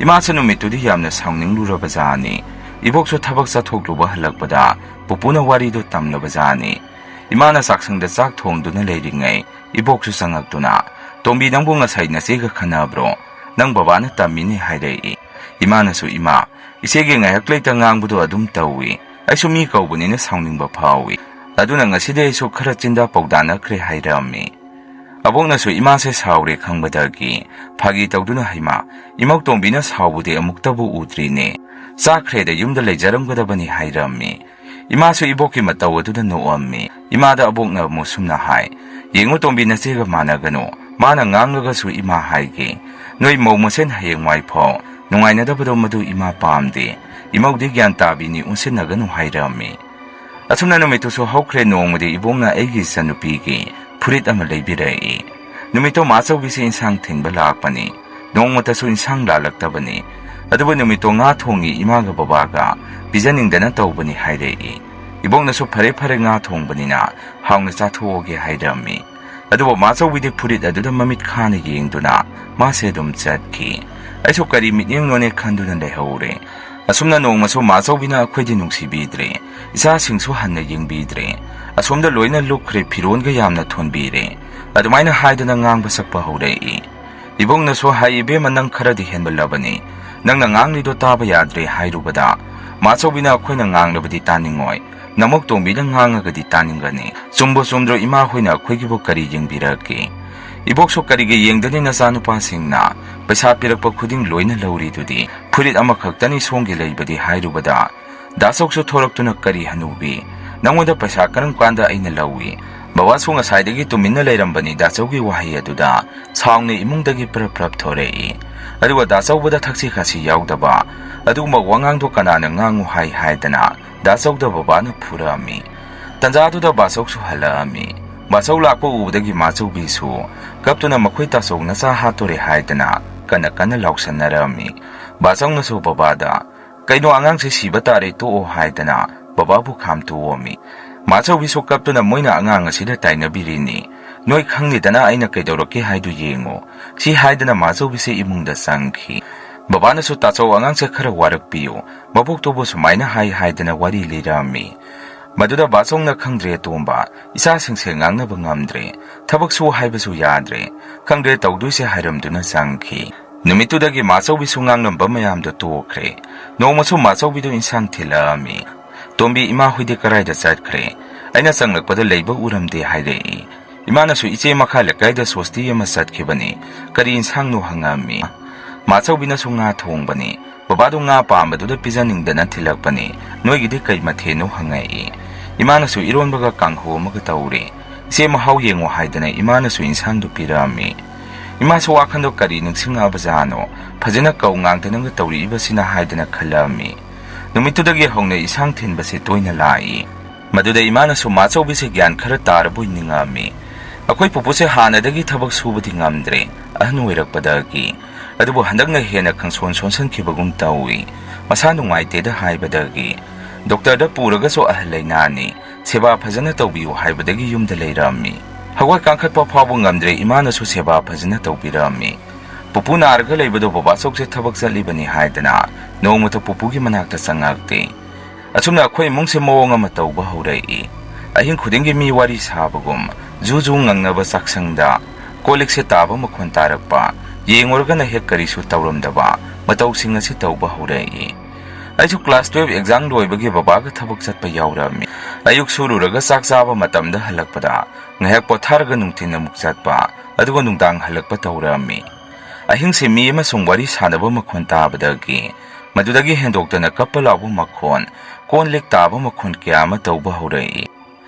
ꯏꯃꯥꯁꯨ ꯅꯨꯃꯤꯠꯇꯨꯗꯤ ꯌꯥꯝꯅ ꯁꯥꯎꯅꯤꯡꯂꯨꯔꯕꯖꯥꯠꯅꯤ ꯏꯕꯣꯛꯁꯨ ꯊꯕꯛ ꯆꯠꯊꯣꯛꯂꯨꯕ ꯍꯜꯂꯛꯄꯗ ꯄꯨꯄꯨꯅ ꯋꯥꯔꯤꯗꯨ ꯇꯝꯂꯕꯖꯥꯠꯅꯤ ꯏꯃꯥꯅ ꯆꯥꯛꯁꯪꯗ ꯆꯥꯛ ꯊꯣꯡꯗꯨꯅ ꯂꯩꯔꯤꯉꯩ ꯏꯕꯣꯛꯁꯨ ꯆꯪꯉꯛꯇꯨꯅ ꯇꯣꯝꯕꯤ ꯅꯪꯕꯨ ꯉꯁꯥꯏ ꯅꯆꯦꯒ ꯈꯟꯅꯕ꯭ꯔꯣ ꯅꯪ ꯕꯕꯥꯅ ꯇꯝꯃꯤꯅꯦ ꯍꯥꯏꯔꯛꯏ ꯏꯃꯥꯅꯁꯨ ꯏꯃꯥ ꯏꯆꯦꯒꯤ ꯉꯥꯏꯍꯥꯛ ꯂꯩꯇ ꯉꯥꯡꯕꯗꯣ ꯑꯗꯨꯝ ꯇꯧꯏ ꯑꯩꯁꯨ ꯃꯤ ꯀꯧꯕꯅꯤꯅ ꯁꯥꯎꯅꯤꯡꯕ ꯐꯥꯎꯏ ꯑꯗꯨꯅ ꯉꯁꯤꯗꯤ ꯑꯩꯁꯨ ꯈꯔ ꯆꯤꯟꯗꯥ ꯄꯧꯗꯥꯅꯈ꯭ꯔꯦ ꯍꯥꯏꯔꯝꯃꯤ ꯑꯕꯣꯛꯅꯁꯨ ꯏꯃꯥꯁꯦ ꯁꯥꯎꯔꯦ ꯈꯪꯕꯗꯒꯤ ꯐꯥꯒꯤ ꯇꯧꯗꯨꯅ ꯍꯩꯃꯥ ꯏꯃꯧꯇꯣꯝꯕꯤꯅ ꯁꯥꯎꯕꯗꯤ ꯑꯃꯨꯛꯇꯕꯨ ꯎꯗ꯭ꯔꯤꯅꯦ ꯆꯥꯈ꯭ꯔꯦꯗ ꯌꯨꯝꯗ ꯂꯩꯖꯔꯝꯒꯗꯕꯅꯤ ꯍꯥꯏꯔꯝꯃꯤ ꯏꯃꯥꯁꯨ ꯏꯕꯣꯛꯀꯤ ꯃꯇꯧ ꯑꯗꯨꯗ ꯅꯣꯛꯑꯝꯃꯤ ꯏꯃꯥꯗ ꯑꯕꯣꯛꯅ ꯑꯃꯨꯛ ꯁꯨꯝꯅ ꯍꯥꯏ ꯌꯦꯡꯉꯨ ꯇꯣꯝꯕꯤ ꯅꯆꯦꯒ ꯃꯥꯟꯅꯒꯅꯨ ꯃꯥꯅ ꯉꯥꯡꯂꯒꯁꯨ ꯏꯃꯥ ꯍꯥꯏꯒꯦ ꯅꯣꯏ ꯃꯧ ꯃꯁꯦꯟ ꯍꯌꯦꯡꯋꯥꯏ ꯐꯥꯎ ꯅꯨꯡꯉꯥꯏꯅꯗꯕꯗꯣ ꯃꯗꯨ ꯏꯃꯥ ꯄꯥꯝꯗꯦ ꯏꯃꯧꯗꯤ ꯒ꯭ꯌꯥꯟ ꯇꯥꯕꯤꯅꯤ ꯑꯣꯟꯁꯤꯟꯅꯒꯅꯨ ꯍꯥꯏꯔꯝꯃꯤ ꯑꯁꯨꯝꯅ ꯅꯨꯃꯤꯠꯇꯨꯁꯨ ꯍꯧꯈ꯭ꯔꯦ ꯅꯣꯡꯃꯗꯤ ꯏꯕꯣꯛꯅ ꯑꯩꯒꯤ ꯏꯆꯟꯅꯨꯄꯤꯒꯤ ꯐꯨꯔꯤꯠ ꯑꯃ ꯂꯩꯕꯤꯔꯛꯏ ꯅꯨꯃꯤꯠꯇꯣ ꯃꯥꯆꯧꯕꯤꯁꯤ ꯏꯟꯁꯥꯡ ꯊꯤꯟꯕ ꯂꯥꯛꯄꯅꯤ ꯅꯣꯡꯃꯇꯁꯨ ꯏꯟꯁꯥꯡ ꯂꯥꯜꯂꯛꯇꯕꯅꯤ ꯑꯗꯨꯕꯨ ꯅꯨꯃꯤꯠꯇꯣ ꯉꯥ ꯊꯣꯡꯉꯤ ꯏꯃꯥꯒ ꯕꯕꯥꯒ ꯄꯤꯖꯅꯤꯡꯗꯅ ꯇꯧꯕꯅꯤ ꯍꯥꯏꯔꯛꯏ ꯏꯕꯣꯛꯅꯁꯨ ꯐꯔꯦ ꯉꯥ ꯊꯣꯡꯕꯅꯤꯅ ꯍꯥꯎꯅ ꯆꯥꯊꯣꯛꯑꯣꯒꯦ ꯍꯥꯏꯔꯝꯃꯤ ꯑꯗꯨꯕꯨ ꯃꯥꯆꯧꯕꯤꯗꯤ ꯐꯨꯔꯤꯠ ꯑꯗꯨꯗ ꯃꯃꯤꯠ ꯈꯥꯅ ꯌꯦꯡꯗꯨꯅ ꯃꯥꯁꯦ ꯑꯗꯨꯝ ꯆꯠꯈꯤ ꯑꯩꯁꯨ ꯀꯔꯤ ꯃꯤꯠꯌꯦꯡꯅꯣꯅꯦ ꯈꯟꯗꯨꯅ ꯂꯩꯍꯧꯔꯦ ꯑꯁꯨꯝꯅ ꯅꯣꯡꯃꯁꯨ ꯃꯥꯆꯧꯕꯤꯅ ꯑꯩꯈꯣꯏꯗꯤ ꯅꯨꯡꯁꯤꯕꯤꯗ꯭ꯔꯦ ꯏꯆꯥꯁꯤꯡꯁꯨ ꯍꯟꯅ ꯌꯦꯡꯕꯤꯗ꯭ꯔꯦ ꯑꯁꯣꯝꯗ ꯂꯣꯏꯅ ꯂꯨꯞꯈ꯭ꯔꯦ ꯐꯤꯔꯣꯟꯒ ꯌꯥꯝꯅ ꯊꯣꯟꯕꯤꯔꯦ ꯑꯗꯨꯃꯥꯏꯅ ꯍꯥꯏꯗꯨꯅ ꯉꯥꯡꯕ ꯁꯛꯄ ꯍꯧꯔꯛꯏ ꯏꯕꯣꯛꯅꯁꯨ ꯍꯥꯏ ꯏꯕꯦꯝꯃ ꯅꯪ ꯈꯔꯗꯤ ꯍꯦꯟꯃꯜꯂꯕꯅꯤ ꯅꯪꯅ ꯉꯥꯡꯂꯤꯗꯣ ꯇꯥꯕ ꯌꯥꯗ꯭ꯔꯦ ꯍꯥꯏꯔꯨꯕꯗ ꯃꯥꯆꯧꯕꯤꯅ ꯑꯩꯈꯣꯏꯅ ꯉꯥꯡꯂꯕꯗꯤ ꯇꯥꯅꯤꯡꯉꯣꯏ ꯅꯃꯧ ꯇꯣꯝꯕꯤꯅ ꯉꯥꯡꯉꯒꯗꯤ ꯇꯥꯅꯤꯡꯒꯅꯤ ꯆꯨꯝꯕꯨ ꯆꯨꯝꯗ꯭ꯔꯣ ꯏꯃꯥ ꯍꯣꯏꯅ ꯑꯩꯈꯣꯏꯒꯤꯕꯨ ꯀꯔꯤ ꯌꯦꯡꯕꯤꯔꯛꯀꯦ ꯏꯕꯣꯛꯁꯨ ꯀꯔꯤꯒꯤ ꯌꯦꯡꯗꯅꯤ ꯅꯆꯥꯅꯨꯄꯥꯁꯤꯡꯅ ꯄꯩꯁꯥ ꯄꯤꯔꯛꯄ ꯈꯨꯗꯤꯡ ꯂꯣꯏꯅ ꯂꯧꯔꯤꯗꯨꯗꯤ ꯐꯨꯔꯤꯠ ꯑꯃꯈꯛꯇꯅꯤ ꯁꯣꯝꯒꯤ ꯂꯩꯕꯗꯤ ꯍꯥꯏꯔꯨꯕꯗ ꯗꯥꯆꯧꯁꯨ ꯊꯣꯔꯛꯇꯨꯅ ꯀꯔꯤ ꯍꯅꯨꯕꯤ ꯅꯪꯉꯣꯟꯗ ꯄꯩꯁꯥ ꯀꯔꯝ ꯀꯥꯟꯗ ꯑꯩꯅ ꯂꯧꯏ ꯕꯕꯥꯁꯨ ꯉꯁꯥꯏꯗꯒꯤ ꯇꯨꯃꯤꯟꯅ ꯂꯩꯔꯝꯕꯅꯤ ꯗꯥꯆꯧꯒꯤ ꯋꯥꯍꯩ ꯑꯗꯨꯗ ꯁꯥꯎꯅ ꯏꯃꯨꯡꯗꯒꯤ ꯄ꯭ꯔꯞ ꯊꯣꯔꯛꯏ ꯑꯗꯨꯒ ꯗꯥꯆꯧꯕꯗ ꯊꯛꯁꯤ ꯈꯥꯁꯤ ꯌꯥꯎꯗꯕ ꯑꯗꯨꯒꯨꯝꯕ ꯋꯥꯉꯥꯡꯗꯣ ꯀꯅꯥꯅ ꯉꯥꯡꯉꯨ ꯍꯥꯏꯗꯅ ꯗꯥꯆꯧꯗ ꯕꯕꯥꯅ ꯐꯨꯔꯛꯑꯝꯃꯤ ꯇꯟꯖꯥꯗꯨꯗ ꯕꯥꯆꯧꯁꯨ ꯍꯜꯂꯛꯑꯝꯃꯤ ꯕꯥꯆꯧ ꯂꯥꯛꯄ ꯎꯕꯗꯒꯤ ꯃꯥꯆꯧꯕꯤꯁꯨ ꯀꯞꯇꯨꯅ ꯃꯈꯣꯏ ꯇꯥꯆꯧ ꯅꯆꯥ ꯍꯥꯠꯇꯣꯔꯦ ꯍꯥꯏꯗꯅ ꯀꯟꯅ ꯂꯥꯎꯁꯟꯅꯔꯝꯃꯤ ꯕꯥꯆꯧꯅꯁꯨ ꯕꯕꯥꯗ ꯀꯩꯅꯣ ꯑꯉꯥꯡꯁꯦ ꯁꯤꯕ ꯇꯥꯔꯦ ꯇꯣꯛꯑꯣ ꯍꯥꯏꯗꯅ ꯕꯕꯥꯕꯨ ꯈꯥꯝꯇꯣꯛꯑꯝꯃꯤ ꯃꯥꯆꯧꯕꯤꯁꯨ ꯀꯞꯇꯨꯅ ꯃꯣꯏꯅ ꯑꯉꯥꯡ ꯑꯁꯤꯗ ꯇꯥꯏꯅꯕꯤꯔꯤꯅꯤ ꯅꯣꯏ ꯈꯪꯂꯤꯗꯅ ꯑꯩꯅ ꯀꯩꯗꯧꯔꯛꯀꯦ ꯍꯥꯏꯗꯨ ꯌꯦꯡꯉꯣ ꯁꯤ ꯍꯥꯏꯗꯅ ꯃꯥꯆꯧꯕꯤꯁꯦ ꯏꯃꯨꯡꯗ ꯆꯪꯈꯤ ꯕꯕꯥꯅꯁꯨ ꯇꯥꯆꯧ ꯑꯉꯥꯡꯁꯦ ꯈꯔ ꯋꯥꯔꯛꯄꯤꯌꯨ ꯃꯕꯣꯛꯇꯨꯕꯨ ꯁꯨꯃꯥꯏꯅ ꯍꯥꯏꯗꯅ ꯋꯥꯔꯤ ꯂꯤꯔꯝꯃꯤ ꯃꯗꯨꯗ ꯕꯥꯆꯧꯅ ꯈꯪꯗ꯭ꯔꯦ ꯇꯣꯝꯕ ꯏꯆꯥꯁꯤꯡꯁꯦ ꯉꯥꯡꯅꯕ ꯉꯝꯗ꯭ꯔꯦ ꯊꯕꯛ ꯁꯨ ꯍꯥꯏꯕꯁꯨ ꯌꯥꯗ꯭ರೆ ꯈꯪꯗ꯭ꯔꯦ ꯇꯧꯗꯣꯏꯁꯦ ꯍꯥꯏꯔꯝꯗꯨꯅ ꯆꯪꯈꯤ ꯅꯨꯃꯤꯠꯇꯨꯗꯒꯤ ꯃꯥꯆꯧꯕꯤꯁꯨ ꯉꯥꯡꯂꯝꯕ ꯃꯌꯥꯝꯗꯣ ꯇꯣꯛꯈ꯭ꯔꯦ ꯅꯣꯡꯃꯁꯨ ꯃꯥꯆꯧꯕꯤꯗꯨ ꯏꯟꯁꯥꯡ ꯊꯤꯜꯂꯛꯑꯝꯃꯤ ꯇꯣꯝꯕꯤ ꯏꯃꯥ ꯍꯣꯏꯗꯤ ꯀꯔꯥꯏꯗ ꯆꯠꯈ꯭ꯔꯦ ꯑꯩꯅ ꯆꯪꯂꯛꯄꯗ ꯂꯩꯕ ꯎꯔꯝꯗꯦ ꯍꯥꯏꯔꯛꯏ ꯏꯃꯥꯅꯁꯨ ꯏꯆꯦ ꯃꯈꯥ ꯂꯩꯀꯥꯏꯗ ꯁꯣꯁꯇꯤ ꯑꯃ ꯆꯠꯈꯤꯕꯅꯤ ꯀꯔꯤ ꯏꯟꯁꯥꯡꯅꯣ ꯍꯪꯉꯝꯃꯤ ꯃꯥꯆꯧꯕꯤꯅꯁꯨ ꯉꯥ ꯊꯣꯡꯕꯅꯤ ꯕꯕꯥꯗꯨ ꯉꯥ ꯄꯥꯝꯕꯗꯨꯗ ꯄꯤꯖꯅꯤꯡꯗꯅ ꯊꯤꯜꯂꯛꯄꯅꯤ ꯅꯣꯏꯒꯤꯗꯤ ꯀꯩ ꯃꯊꯦꯜꯅꯣ ꯍꯪꯉꯛꯏ ꯏꯃꯥꯅꯁꯨ ꯏꯔꯣꯟꯕꯒ ꯀꯥꯡꯍꯧ ꯑꯃꯒ ꯇꯧꯔꯦ ꯏꯆꯦ ꯃꯍꯥꯎ ꯌꯦꯡꯉꯣ ꯍꯥꯏꯗꯅ ꯏꯃꯥꯅꯁꯨ ꯏꯟꯁꯥꯡꯗꯨ ꯄꯤꯔꯛꯑꯝꯃꯤ ꯏꯃꯥꯁꯨ ꯋꯥꯈꯟꯗꯣ ꯀꯔꯤ ꯅꯤꯡꯁꯤꯡꯉꯛꯑꯕꯖꯥꯠꯅꯣ ꯐꯖꯅ ꯀꯧ ꯉꯥꯡꯗꯅꯒ ꯇꯧꯔꯛꯏꯕꯁꯤꯅ ꯍꯥꯏꯗꯅ ꯈꯜꯂꯛꯑꯝꯃꯤ ꯅꯨꯃꯤꯠꯇꯨꯗꯒꯤ ꯍꯧꯅ ꯏꯟꯁꯥꯡ ꯊꯤꯟꯕꯁꯤ ꯇꯣꯏꯅ ꯂꯥꯛꯏ ꯃꯗꯨꯗ ꯏꯃꯥꯅꯁꯨ ꯃꯥꯆꯧꯕꯤꯁꯦ ꯒ꯭ꯌꯥꯟ ꯈꯔ ꯇꯥꯔꯕꯣꯏ ꯅꯤꯡꯉꯛꯑꯝꯃꯤ ꯑꯩꯈꯣꯏ ꯄꯨꯄꯨꯁꯦ ꯍꯥꯟꯅꯗꯒꯤ ꯊꯕꯛ ꯁꯨꯕꯗꯤ ꯉꯝꯗ꯭ꯔꯦ ꯑꯍꯟ ꯑꯣꯏꯔꯛꯄꯗꯒꯤ ꯑꯗꯨꯕꯨ ꯍꯟꯗꯛꯅ ꯍꯦꯟꯅ ꯈꯪꯁꯣꯟ ꯁꯣꯟꯁꯟꯈꯤꯕꯒꯨꯝ ꯇꯧꯏ ꯃꯁꯥ ꯅꯨꯡꯉꯥꯏꯇꯦꯗ ꯍꯥꯏꯕꯗꯒꯤ ꯗꯣꯛꯇꯔꯗ ꯄꯨꯔꯒꯁꯨ ꯑꯍꯜ ꯂꯩꯅꯥꯅꯤ सेवा फजना तौबियो हाइबदगी युमदा लेरामी हगवा कांखटपा फावो ngamdre इमानसु सेवा फजना तौबिरामी पुपु नारगा लेबदो बाबा सोकसे थबक चलीबनी हाइदना नोंमतो पुपुगी मनाक्ता संगाक्ते असुमना अखोय मुंगसे मोंग अमा तौबा हौरई अहिंग खुदिंगी मी वारी साबगुम जुजु ngangnaba saksangda कोलिकसे ताबा मखोन तारकपा येंगोरगना हेक करिसु तौरमदबा मतौसिंग असि तौबा हौरई अजु क्लास 12 एग्जाम लोइबगी बाबागा थबक चटपा यावरामी अयुक सुरुरगा चाक चाबा मतमदा हलकपदा ngahek potharaga nungtin amuk chatpa adugo nungdang halakpa tawrami ahing se mi amasung wari sanaba makhon tabadagi madudagi hendoktana kappa labu makhon kon lek taba makhon kya ama tawba haurai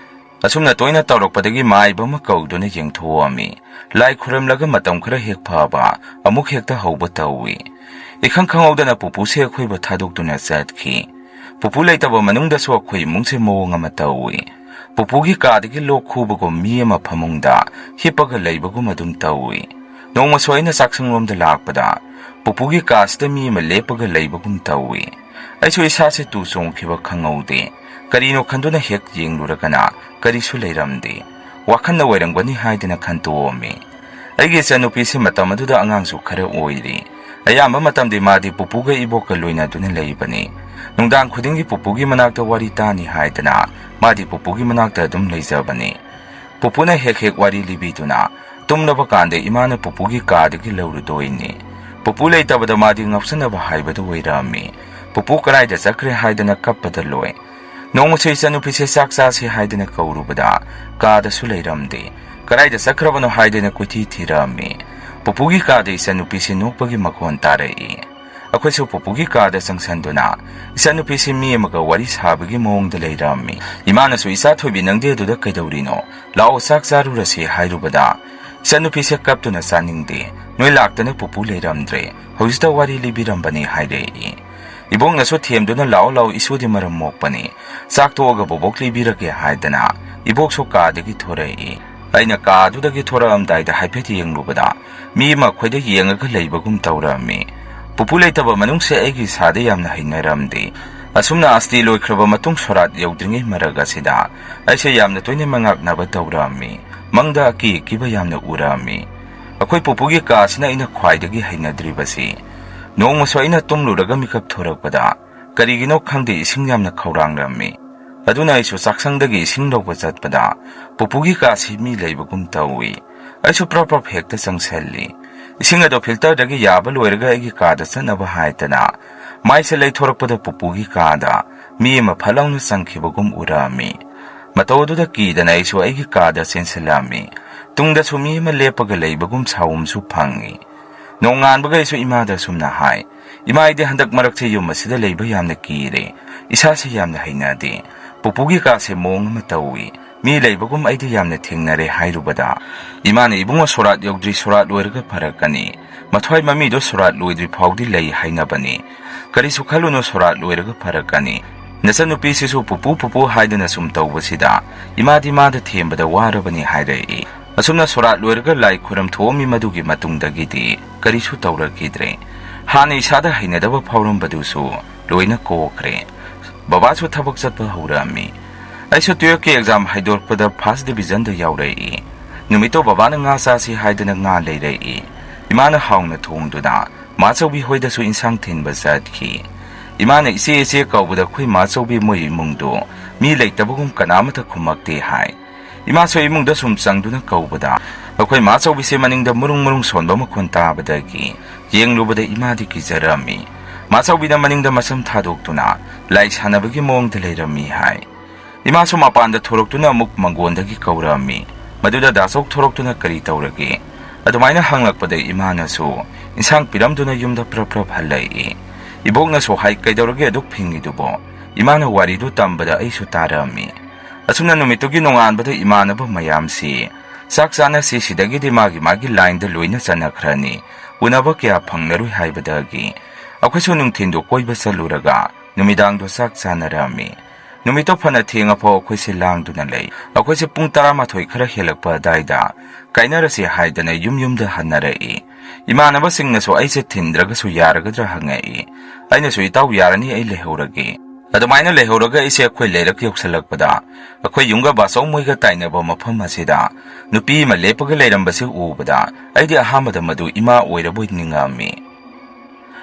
asumna toina tawrokpadagi maiba ma kauduna yengthoami lai khuramlaga matam khara hek phaba amuk hekta hauba tawi ikhang khangawdana pupu se khoiba thadoktuna chatki pupu leitaba manungda so khoi mungse mowang ama tawi पुपुगी कादगी लोक खूबगो मी अमा फमुंगदा हिपगा लेबगुम अदुम तौई नोंमा सोइना साक्संगलोमदा लाकपदा पुपुगी कासदा मी अमा लेपगा लेबगुम तौई अइसो इसासे तु सोंखिबा खंगौदे करिनो खंदुना हेक येंगलुरगना करिसु लेरमदे वाखन्ना वैरंगबनी हाइदना खंतोमी अइगे चनुपीसे मतमदुदा अंगांगसु खरा ओइरि अयामा मतमदे मादि पुपुगा इबोका लोइनादुना लेबनी नुंदांग खुदिंगी पुपुगी मनाक्ता वारी तानी हाइदना मादी पुपुगी मनाक्ता अदुम लेजबनी पुपुना हेक हेक वारी लिबिदुना तुमनबा कांदे इमाना पुपुगी कादगी लौरुदोइनी पुपु लेतबदा मादी ngapsanaba haibadu oirami पुपु कराइदा चक्रे हाइदना कप्पदा लोय नोंगसे चनुपिसे साक्सा से हाइदना कौरुबदा कादा सुलेरमदे कराइदा चक्रबनो हाइदना कुथि थिरामी पुपुगी कादे चनुपिसे नोकपगी मखोन तारई अखोइसु पुपुगी कादा संगसंदुना इसानुपिसे मी अमगा वारी साबगी मोंगदा लेरामी इमानसु इसा थोबि नंगदे दुदा कैदौरिनो लाओ साक चारुरसे हाइरुबदा इसानुपिसे कप्तुना सानिंगदे नोय लाक्तना पुपु लेरामद्रे हौजिता वारी लिबिरमबनी हाइरेई इबोंगनसु थेमदुना लाओ लाओ इसुदि मरम मोकपनी चाकतोगा बोबोक लिबिरगे हाइदना इबोकसु कादगी थोरई अइना कादुदगी थोरअमदाइदा हाइफेट येंगलुबदा मी मा खोइदा येंगगा लेबगुम तौरामी पुपु लेतबा मनुंगसे एगी सादे यामना हिनरमदे असुमना अस्ति लोइख्रबा मतुंग सोरात यौद्रिङै मरगसिदा अइसे यामना तोइने मंगाकनाबा तौरामी मंगदा अकी किबा यामना उरामी अखोइ पुपुगी कासिना इना ख्वाइदगी हिनद्रिबसि नोंमसो इना तुमलुरगा मिकप थोरकपदा करिगिनो खंगदे इसिंग यामना खौरांगरमी अदुना आइसु चाक्संगदगी इसिंग लौबा चटपदा पुपुगी कासि मी लेबगुम तौई आइसु प्रॉपर हेक्ता चंगसल्ली इसिंग अदो फिल्टर दगी याबा लोइरगा एगी कादा चनबा हाइतना माइसे लेथोरकपदा पुपुगी कादा मी अमा फलौना चंगखिबगुम उरामी मतौदुदा कीदना आइसु एगी कादा सेंसलामी तुंगदसु मी अमा लेपगा लेबगुम सावुमसु फंगी नोंगानबगा आइसु इमादा सुमना हाय इमाइदे हंदक मरकसे युम असिदा लेबा यामना कीरे इसासे यामना हैनादे पुपुगी कासे मोंग अमा तौई मी लेबगुम आइदे यामना थेंगनरे हाइरुबदा इमाने इबुंगा सोरात यौद्रि सोरात लोइरगा फरकनी मथ्वाइ ममीदो सोरात लोइद्रि फाउदि लई हाइनाबनी करिसु खलुनो सोरात लोइरगा फरकनी नचनुपीसिसु पुपु पुपु हाइदना सुम तौबसिदा इमादि मादा थेंबदा वारबनी हाइरई असुमना सोरात लोइरगा लाई खुरम थोमी मदुगी मतुंगदगिदि करिसु तौरकिद्रे हाने इसादा हाइनदबा फाउरमबदुसु लोइना कोख्रे बाबासु थबक चटपा हौरामी अइसु 12 के एग्जाम हाइदोरपदा फर्स्ट डिवीजन द यावरई नुमितो बाबाना nga चासी हाइदना nga लेरई इमाना हाउना थोंगदुना माचौबी होइदसु इंसांग थिनबा चटखि इमाना इसे इसे कौबदा खुइ माचौबी मोइ इमुंगदो मी लेतबगुम कनामता खुमक्ते हाय इमासो इमुंगदा सुम चंगदुना कौबदा अखोइ माचौबीसे मनिंगदा मुरुंग मुरुंग सोनबा मखोन ताबदगी येंगलुबदा इमादि किजरामी माचौबीदा मनिंगदा मसम थादोक्तुना लाई सानबगी मोंगदा लेरमी हाय इमासु मापानदा थोरक्तुना मुक मंगोंदगी कौरामी मदुदा दासोक थोरक्तुना करी तौरगे अदुमाइना हंगलकपदा इमानसु इंसांग पिरमदुना युमदा प्रप्रप हल्लई इबोगनसु हाइ कैदौरगे अदुक फिंगिदुबो इमाना वारिदु तंबदा आइसु तारामी असुना नुमितुगी नोंगानबदा इमानबा मयामसी चाक चानसी सिदगिदि मागी मागी लाइनदा लोइना चनखरानी उनबा क्या फंगनरुइ हाइबदागी अखोइसु नुंथिंदो कोइबा चलुरगा नुमिदांगदो चाक चानरामी नुमितो फना थेंगाफो अखोइसे लांगदुना लई अखोइसे पुंग 12 खरा हेलकपा दाइदा काइनरसे हाइदना युमयुमदा हन्नरई इमानबसिंगनसु आइसे थिंद्रगसु यारगद्रा हंगई आइनसु इताउ यारनी आई लेहौरगे ꯑꯗꯨꯃꯥꯏꯅ ꯂꯩꯍꯧꯔꯒ ꯑꯩꯁꯦ ꯑꯩꯈꯣꯏ ꯂꯩꯔꯛ ꯌꯧꯁꯜꯂꯛꯄꯗ ꯑꯩꯈꯣꯏ ꯌꯨꯝꯒ ꯕꯥꯆꯧ ꯃꯣꯏꯒ ꯇꯥꯏꯅꯕ ꯃꯐꯝ ꯑꯁꯤꯗ ꯅꯨꯄꯤ ꯑꯃ ꯂꯦꯞꯄꯒ ꯂꯩꯔꯝꯕꯁꯤ ꯎꯕꯗ ꯑꯩꯗꯤ ꯑꯍꯥꯟꯕꯗ ꯃꯗꯨ ꯏꯃꯥ ꯑꯣꯏꯔꯕꯣꯏ ꯅꯤꯡꯉꯝꯃꯤ꯫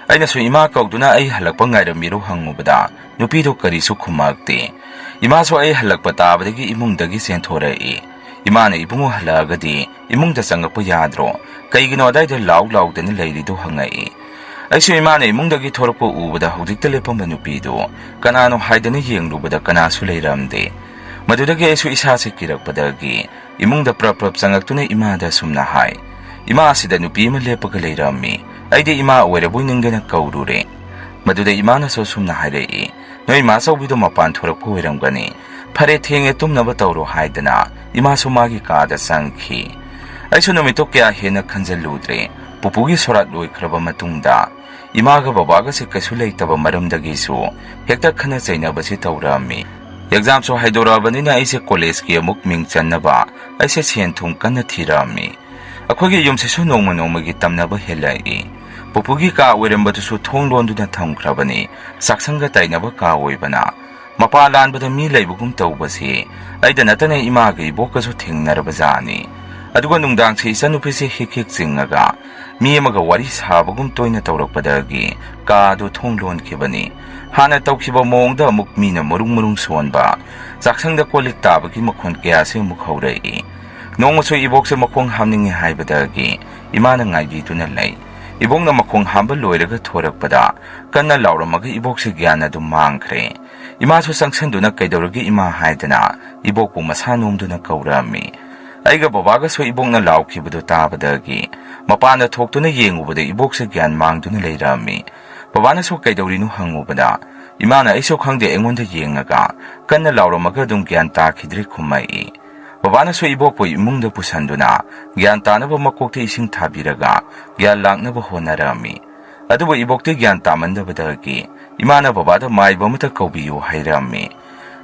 ꯑꯩꯅꯁꯨ ꯏꯃꯥ ꯀꯧꯗꯨꯅ ꯑꯩ ꯍꯜꯂꯛꯄ ꯉꯥꯏꯔꯝꯃꯤꯔꯣ ꯍꯪꯉꯨꯕꯗ ꯅꯨꯄꯤꯗꯨ ꯀꯔꯤꯁꯨ ꯈꯨꯝꯃꯛꯇꯦ꯫ ꯏꯃꯥꯁꯨ ꯑꯩ ꯍꯜꯂꯛꯄ ꯇꯥꯕꯗꯒꯤ ꯏꯃꯨꯡꯗꯒꯤ ꯆꯦꯟꯊꯣꯔꯛꯏ꯫ ꯏꯃꯥꯅ ꯏꯕꯨꯡꯉꯣ ꯍꯜꯂꯛꯑꯒꯗꯤ ꯏꯃꯨꯡꯗ ꯆꯪꯉꯛꯄ ꯌꯥꯗ꯭ꯔꯣ? ꯀꯩꯒꯤꯅꯣ ꯑꯗꯥꯏꯗ ꯂꯥꯎꯗꯅ ꯂꯩꯔꯤꯗꯣ ꯍꯪꯉꯛꯏ꯫ ꯑꯩꯁꯨ ꯏꯃꯥꯅ ꯏꯃꯨꯡꯗꯒꯤ ꯊꯣꯔꯛꯄ ꯎꯕꯗ ꯍꯧꯖꯤꯛꯇ ꯂꯦꯞꯄꯝꯕ ꯅꯨꯄꯤꯗꯨ ꯀꯅꯥꯅꯣ ꯍꯥꯏꯗꯅ ꯌꯦꯡꯂꯨꯕꯗ ꯀꯅꯥꯁꯨ ꯂꯩꯔꯝꯗꯦ꯫ ꯃꯗꯨꯗꯒꯤ ꯑꯩꯁꯨ ꯏꯁꯥꯁꯦ ꯀꯤꯔꯛꯄꯗꯒꯤ ꯏꯃꯨꯡꯗ ꯄ꯭ꯔꯞ ꯆꯪꯉꯛꯇꯨꯅ ꯏꯃꯥꯗ ꯑꯁꯨꯝꯅ ꯍꯥꯏ, ꯏꯃꯥ ꯑꯁꯤꯗ ꯅꯨꯄꯤ ꯑꯃ ꯂꯦꯞꯄꯒ ꯂꯩꯔꯝꯃꯤ꯫ ꯑꯩꯗꯤ ꯏꯃꯥ ꯑꯣꯏꯔꯕꯣꯏ ꯅꯤꯡꯗꯅ ꯀꯧꯔꯨꯔꯦ꯫ ꯃꯗꯨꯗ ꯏꯃꯥꯅꯁꯨ ꯑꯁꯨꯝꯅ ꯍꯥꯏꯔꯛꯏ, ꯅꯣꯏ ꯃꯥꯆꯧꯕꯤꯗꯣ ꯃꯄꯥꯟ ꯊꯣꯔꯛꯄ ꯑꯣꯏꯔꯝꯒꯅꯤ꯫ ꯐꯔꯦ ꯊꯦꯡꯉꯦ ꯇꯨꯝꯅꯕ ꯇꯧꯔꯣ ꯍꯥꯏꯗꯅ ꯏꯃꯥꯁꯨ ꯃꯥꯒꯤ ꯀꯥꯗ ꯆꯪꯈꯤ꯫ ꯑꯩꯁꯨ ꯅꯨꯃꯤꯠꯇꯣ ꯀꯌꯥ ꯍꯦꯟꯅ ꯈꯟꯖꯜꯂꯨꯗ꯭ꯔꯦ꯫ ꯄꯨꯄꯨꯒꯤ ꯁꯣꯔꯥꯠ ꯂꯣꯏꯈ꯭ꯔꯕ ꯃꯇꯨꯡꯗ ꯏꯃꯥꯒ ꯕꯕꯥꯒꯁꯦ ꯀꯩꯁꯨ ꯂꯩꯇꯕ ꯃꯔꯝꯗꯒꯤꯁꯨ ꯍꯦꯛꯇ ꯈꯟꯅ ꯆꯩꯅꯕꯁꯤ ꯇꯧꯔꯛꯑꯝꯃꯤ꯫ ꯑꯦꯛꯖꯥꯝꯁꯨ ꯍꯥꯏꯗꯣꯔꯛꯑꯕꯅꯤꯅ ꯑꯩꯁꯦ ꯀꯣꯂꯦꯖꯀꯤ ꯑꯃꯨꯛ ꯃꯤꯡ ꯆꯟꯅꯕ ꯑꯩꯁꯦ ꯁꯦꯟ ꯊꯨꯝ ꯀꯟꯅ ꯊꯤꯔꯛꯑꯝꯃꯤ꯫ ꯑꯩꯈꯣꯏꯒꯤ ꯌꯨꯝꯁꯤꯁꯨ ꯅꯣꯡꯃꯒꯤ ꯇꯝꯅꯕ ꯍꯦꯜꯂꯛꯏ꯫ ꯄꯨꯄꯨꯒꯤ ꯀꯥ ꯑꯣꯏꯔꯝꯕꯗꯨꯁꯨ ꯊꯣꯡ ꯂꯣꯟꯗꯨꯅ ꯊꯝꯈ꯭ꯔꯕꯅꯤ꯫ ꯆꯥꯛꯁꯪꯒ ꯇꯥꯏꯅꯕ ꯀꯥ ꯑꯣꯏꯕꯅ ꯃꯄꯥ ꯂꯥꯟꯕꯗ ꯃꯤ ꯂꯩꯕꯒꯨꯝ ꯇꯧꯕꯁꯤ ꯑꯩꯗ ꯅꯠꯇꯅ ꯏꯃꯥꯒ ꯏꯕꯣꯛꯀꯁꯨ ꯊꯦꯡꯅꯔꯕꯖꯥꯠꯅꯤ꯫ ꯑꯗꯨꯒ ꯅꯨꯡꯗꯥꯡꯁꯤ ꯏꯆꯟꯅꯨꯄꯤꯁꯤ ꯍꯤꯛ ꯆꯤꯡꯉꯒ ꯃꯤ ꯑꯃꯒ ꯋꯥꯔꯤ ꯁꯥꯕꯒꯨꯝ ꯇꯣꯏꯅ ꯇꯧꯔꯛꯄꯗꯒꯤ ꯀꯥꯗꯨ ꯊꯣꯡ ꯂꯣꯟꯈꯤꯕꯅꯤ꯫ ꯍꯥꯟꯅ ꯇꯧꯈꯤꯕ ꯃꯑꯣꯡꯗ ꯑꯃꯨꯛ ꯃꯤꯅ ꯃꯔꯨꯡ ꯁꯣꯟꯕ, ꯆꯥꯛꯁꯪꯗ ꯀꯣꯜꯂꯤꯛ ꯇꯥꯕꯒꯤ ꯃꯈꯣꯟ ꯀꯌꯥꯁꯤ ꯑꯃꯨꯛ ꯍꯧꯔꯛꯏ꯫ ꯅꯣꯡꯃꯁꯨ ꯏꯕꯣꯛꯁꯦ ꯃꯈꯣꯡ ꯍꯥꯝꯅꯤꯡꯉꯦ ꯍꯥꯏꯕꯗꯒꯤ ꯏꯃꯥꯅ ꯉꯥꯏꯕꯤꯗꯨꯅ ꯂꯩ꯫ ꯏꯕꯣꯛꯅ ꯃꯈꯣꯡ ꯍꯥꯝꯕ ꯂꯣꯏꯔꯒ ꯊꯣꯔꯛꯄꯗ ꯀꯟꯅ ꯂꯥꯎꯔꯝꯃꯒ ꯏꯕꯣꯛꯁꯦ ꯒ꯭ꯌꯥꯟ ꯑꯗꯨꯝ ꯃꯥꯡꯈ꯭ꯔꯦ꯫ ꯏꯃꯥꯁꯨ ꯆꯪꯁꯟꯗꯨꯅ ꯀꯩꯗꯧꯔꯒꯦ ꯏꯃꯥ ꯍꯥꯏꯗꯅ ꯏꯕꯣꯛꯄꯨ ꯃꯁꯥ ꯅꯣꯝꯗꯨꯅ ꯀꯧꯔꯛꯑꯝꯃꯤ꯫ ꯑꯩꯒ ꯕꯕꯥꯒꯁꯨ ꯏꯕꯣꯛꯅ ꯂꯥꯎꯈꯤꯕꯗꯨ ꯇꯥꯕꯗꯒꯤ ꯃꯄꯥꯟꯗ ꯊꯣꯛꯇꯨꯅ ꯌꯦꯡꯉꯨꯕꯗ ꯏꯕꯣꯛꯁꯦ ꯒ꯭ꯌꯥꯟ ꯃꯥꯡꯗꯨꯅ ꯂꯩꯔꯝꯃꯤ꯫ ꯕꯕꯥꯅꯁꯨ ꯀꯩꯗꯧꯔꯤꯅꯣ ꯍꯪꯉꯨꯕꯗ ꯏꯃꯥꯅ ꯑꯩꯁꯨ ꯈꯪꯗꯦ ꯑꯩꯉꯣꯟꯗ ꯌꯦꯡꯉꯒ ꯀꯟꯅ ꯂꯥꯎꯔꯝꯃꯒ ꯑꯗꯨꯝ ꯒ꯭ꯌꯥꯟ ꯇꯥꯈꯤꯗ꯭ꯔꯦ ꯈꯨꯝꯃꯛꯏ꯫ ꯕꯕꯥꯅꯁꯨ ꯏꯕꯣꯛꯄꯨ ꯏꯃꯨꯡꯗ ꯄꯨꯁꯟꯗꯨꯅ ꯒ꯭ꯌꯥꯟ ꯇꯥꯅꯕ ꯃꯀꯣꯛꯇ ꯏꯁꯤꯡ ꯊꯥꯕꯤꯔꯒ ꯒ꯭ꯌꯥꯟ ꯂꯥꯛꯅꯕ ꯍꯣꯠꯅꯔꯝꯃꯤ꯫ ꯑꯗꯨꯕꯨ ꯏꯕꯣꯛꯇꯤ ꯒ꯭ꯌꯥꯟ ꯇꯥꯃꯟꯗꯕꯗꯒꯤ ꯏꯃꯥꯅ ꯕꯕꯥꯗ ꯃꯥꯏꯕ ꯑꯃꯇ ꯀꯧꯕꯤꯌꯨ ꯍꯥꯏꯔꯝꯃꯤ꯫